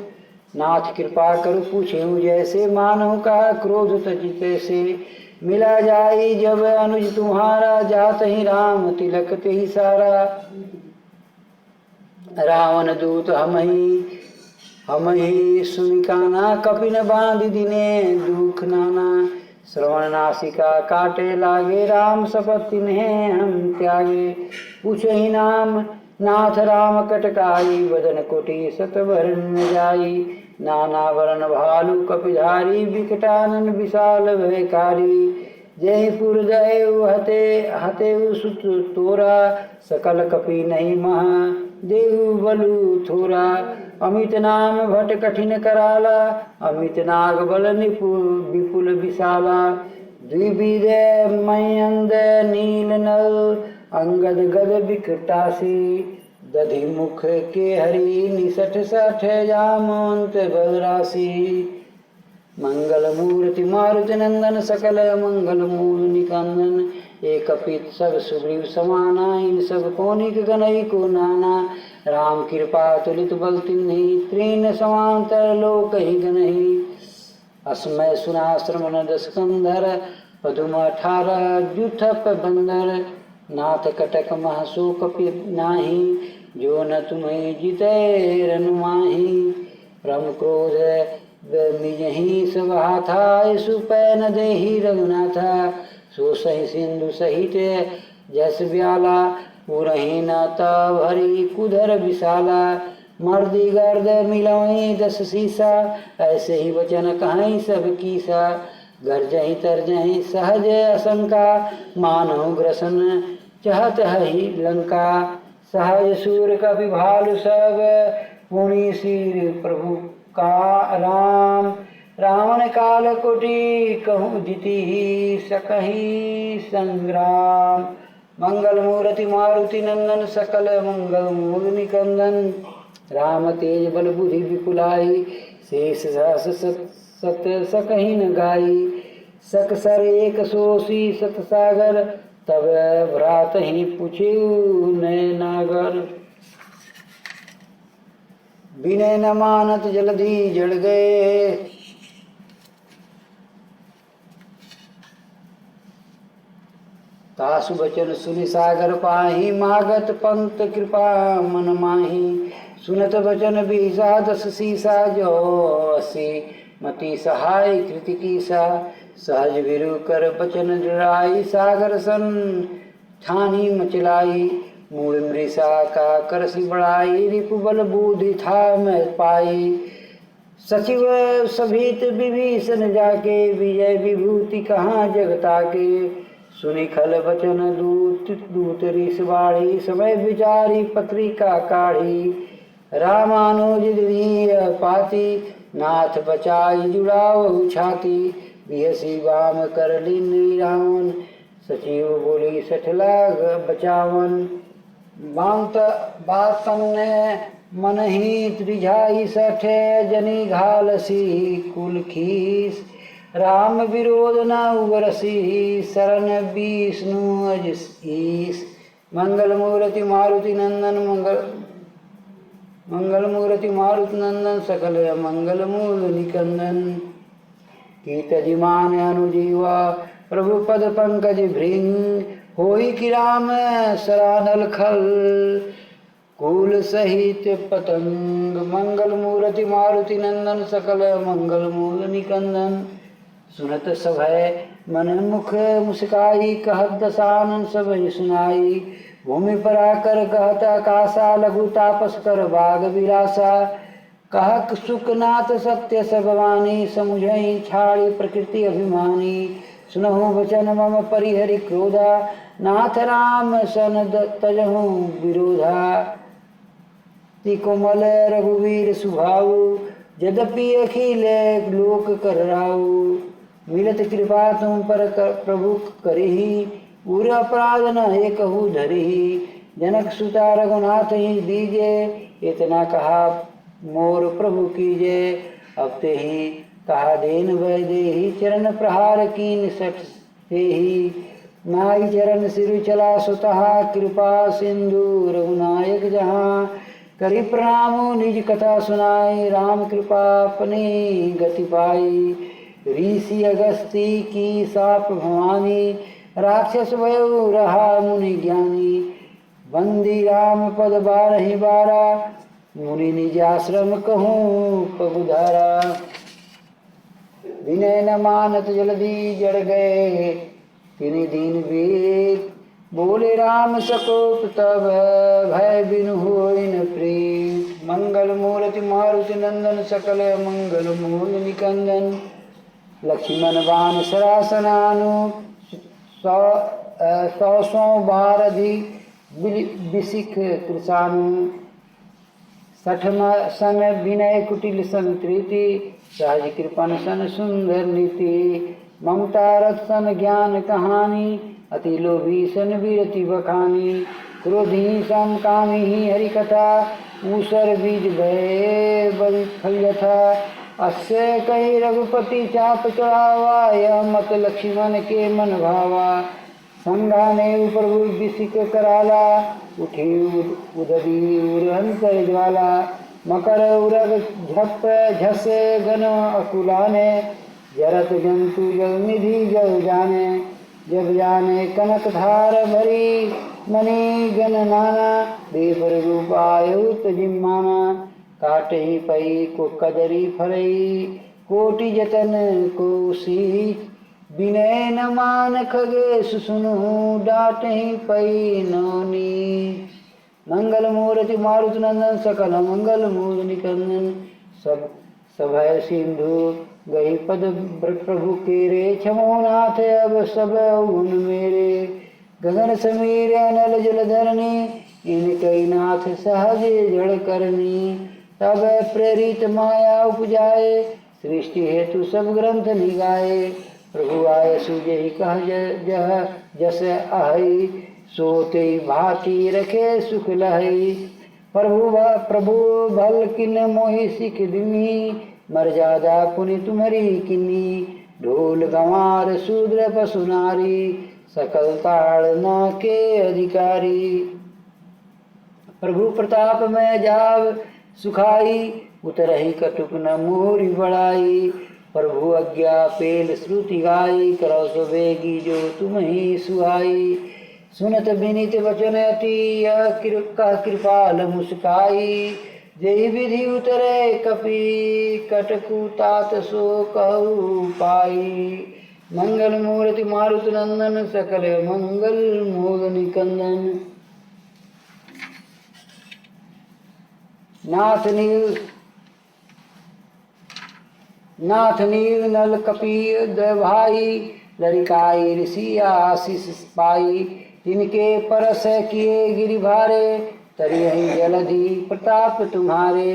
नाथ कृपा करु पूछेऊ जैसे, मानहु का क्रोध तजित से। मिला जाई जब अनुज तुम्हारा, जात ही राम तिलक ते ही सारा। रावण दूत हम ही सुनिकाना, कपिन बांध दिने दुख नाना। श्रवण नासिका काटे लागे, राम शपथ तिन्हें हम त्यागे। पूछे ही नाम नाथ राम कटकाई, बदन कोटि सतवरन जाई। नाना वरण भालू कपिधारी, विकटानन विशाल भयकारी। जयपुर दयु हते सुत तोरा, सकल कपि नहीं महा देहु बलु थोरा। अमित नाम भट कठिन कराला, अमित नाग बल विपुल विशाला। द्विविध मयंद नील नल, अंगद गद विकटासी। दधि मुख के हरि निसठ सठ, जामवंत बलराशि। मंगल मूर्ति मारुति नंदन, सकल मंगल मूल निकंदन। एक पित सब सुग्रीव समाना, इन सब कोनिक गनई को नाना। राम कृपा तुलित बल तिन्हि, त्रीन समांतर लोक ही गनहि। असमय सुना श्रवण दस कंधर, पदुम 18 जुठप बंदर। नाथ कटक महसो कपि नाही, जो न तुम्हें जिते रनु माही। ब्रह्म क्रोध निजहि सब हाथा, सुपै न देहि रघुनाथा। सो सही सिंधु सहित जस ब्याला, पुरहि न तब हरि कुधर विशाला। मर्दी गर्द मिलवई 10 सीसा, ऐसे ही वचन कहीं सब कीसा। गर्जहि तरजहि सहज असंका, मानहु ग्रसन चहत ही लंका। सहज सूर कपि भालु सब, पुनि सिर प्रभु का राम। रावण काल कोटि कहूँ जिति, सकहि संग्राम। मंगल मूर्ति मारुति नंदन, सकल मंगल मूल निकंदन। राम तेज बल बुद्धि विपुलाई, शेष सहस सत सकहि न गाई। सक सर एक सोसी सत सागर, तब भ्रात ही पूछेऊ नय नागर। विनय न मानत जलधि जड़ गए, तासु बचन सुनि सागर पाहि। मागत पंत कृपा मन माही, सुनत बचन बीसा 10 सीसा। जो 80 मति सहाय कृति कीसा। सहज विरु कर बचन डराई, सागर सन ठानी मचलाई। मूल मृषा का करसी बढ़ाई, रिपु बल बुद्धि था मैं पाई। सचिव सभित विभीषण जाके, विजय विभूति कहाँ जगता के। सुनि खल बचन दूत ऋष बाढ़ी, समय विचारी पत्रिका काढ़ी। रामानुज दृढ़ पाती, नाथ बचाई जुड़ावहु छाती। बिहसी वाम कर लीन रावण, सचिव बोली 60 लाख बचावन। बातन मन ही त्रिझाई 60, जनी घालसी कुल खीस। राम विरोध न उबरसी, शरण विष्णु अज ईस। मंगल मूर्ति मारुति नंदन, मंगल मूर्ति मारुति नंदन, सकल मंगल मूल निकंदन। कीत जिमान अनुजीवा, प्रभु पद पंकज भृंग। होई कि राम सरानल खल, कुल सहित पतंग। मंगल मूर्ति मारुति नंदन, सकल मंगल मूल निकंदन। सुनत सभय मन मुख मुस्काई, कहत दसानन सब सुनाई। भूमि पर आकर कहता कासा, लघु तापस कर बाग विलासा। कहक सुखनाथ सत्य सबवानी, समुझई छाड़ी प्रकृति अभिमानी। सुनहु वचन मम परिहरि क्रोधा, नाथ राम सन तजहु विरोधा। ति कोमल रघुवीर सुभाऊ, यद्यपि अखिल लोक कर राऊ। मिलत कृपा तुम पर प्रभु करिहि, उर अपराध न एकहु धरिहि। जनक सुता रघुनाथ ही दीजे, इतना कहा मोर प्रभु कीजे। अब ते ही कहा देन भय देहि, चरण प्रहार कीन सठ ही। नाई चरण सिर चला सुतः, कृपा सिंधु रघुनायक जहाँ। करी प्रणाम निज कथा सुनाई, राम कृपा अपनी गति पाई। ऋषि अगस्ती की साप भवानी, राक्षस भयो रहा मुनि ज्ञानी। बंदी राम पद बारहि बारा, मुनि निज आश्रम कहूँ पगुधारा। विनय न मानत जल्दी जड़ गए, तिनि दीन बीत। बोले राम सकोप तब, भय बिनु होई न प्रीत। मंगल मूर्ति मारुति नंदन, सकल मंगल मूल निकंदन। लक्ष्मण बाण सरासनानु, सौ बारधि बिसिख कृषानु। सठम सन विनय कुटिल संतृति, सहज कृपन सन सुंदर नीति। ममता रथ सन ज्ञान कहानी, अति लोभी सन वीरति बखानी। क्रोधी सम कामी ही हरि कथा, ऊसर बीज भय बलि फल यथा। अस्य कही रघुपति चाप चढ़ावा, यह मत लक्ष्मण के मन भावा। संघाने प्रभु बिसिक कराला, उठी उदरी उरहंतर ज्वाला। मकर उरग झप झस गन अकुलाने, जरत जंतु जल निधि जल जाने। जब जाने कनक धार भरी, मणि गण नाना। देवर रूपायुत जिम्माना, काट ही पई को कदरी फरई। कोटि जतन को सी, विनय न मान खगेश सुनु। डाट ही पई नौनी। मंगल मूर्ति मारुति नंदन, सकल मंगल मूल निकंदन। सब सभय सिंधु गई पद प्रभु केरे। क्षमो नाथ अब सब गुण मेरे। गगन समीर अनल जल धरनी, इनकई नाथ सहज जड़ करनी। तब प्रेरित माया उपजाए, सृष्टि हेतु सब ग्रंथ निगाए। प्रभु आय सुजहि कह जह जस आहई, सोते भांति रखे सुख लहई। प्रभु भल किन मोहि सिख दिमी, मर्यादा पुनि तुम्हारी किन्नी। ढोल गंवार शूद्र पशु नारी, सकल ताड़ना के अधिकारी। प्रभु प्रताप में जाव सुखाई, उतरहि कटुक न मोरी बड़ाई। प्रभु आज्ञा पेल श्रुति गाई, करौ सो बेगी जो तुम ही सुहाई। सुनत विनीत वचन अति, कृपाल मुस्काई। जय विधि उतरे कपि, कटकु तात सो कहु पाई। मंगल मूर्ति मारुति नंदन, सकल मंगल मूल निकंदन। नाथ नील नल कपि भाई, लरिकाई ऋषि आशीष पाई। तिनके परस किए गिरि भारे, तरियहि जलधि प्रताप तुम्हारे।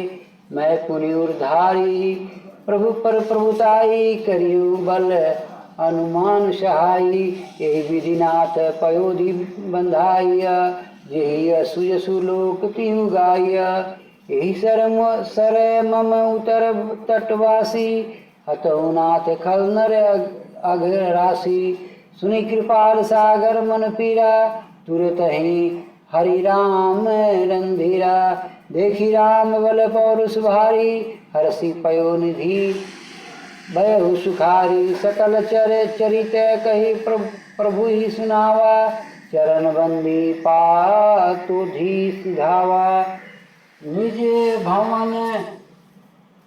मैं पुनि उर्धारी, प्रभु पर प्रभुताई। करियु बल अनुमान सहाई, यही विधिनाथ पयोधि बंधाइया। जेहि असु यसु लोक तिहु गाइया। यही सर मम उतर तटवासी, हतौ नाथ खल नर अघ राशि। सुनि कृपाल सागर मन पीरा, तुरत ही हरि राम रंधीरा। देखी राम बल पौरुष भारी, हरषि पयो निधि भयहु सुखारी। सकल चरित कही प्रभु ही सुनावा, चरण बंदी पातु धी सिधावा। निज भवन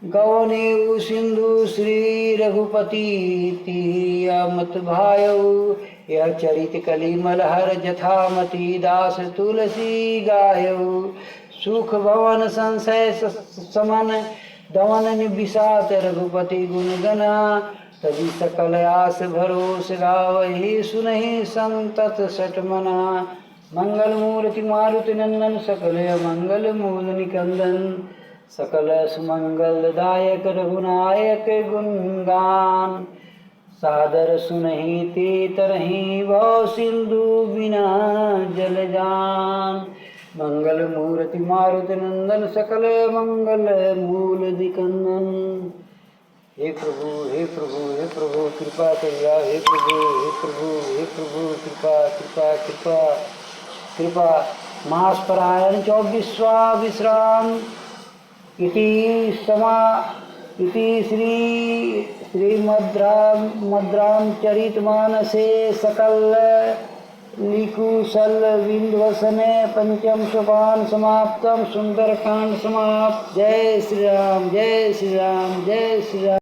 गवनेऊ सिंधु श्री रघुपति तीय मत भायऊ। यह चरित कलिमल हर जथामति दास तुलसी गायऊ। सुख भवन संशय समन दमन निबिसात रघुपति गुण गना। तभी सकल आस भरोस गावहि सुनहि संतत सटमना। मंगल मूर्ति मारुति नंदन सकल मंगल मूल निकंदन। सकल सुमंगल दायक रघुनायक गुणगान। सादर सुनहि ते तरहि भव सिंधु बिना जल जान। मंगल मूर्ति मारुति नंदन सकल मंगल मूल निकंदन। हे प्रभु हे प्रभु हे प्रभु कृपा करिया। हे प्रभु हे प्रभु हे प्रभु कृपा कृपा कृपा कृपा। मास परायण 24वां विश्राम। इति श्रीमद्रामचरितमानसे सकल लिकुशल विंध्यवसने पंचम सोपान समाप्तम। सुंदरकांड समाप्त। जय श्री राम जय श्री राम जय श्री राम।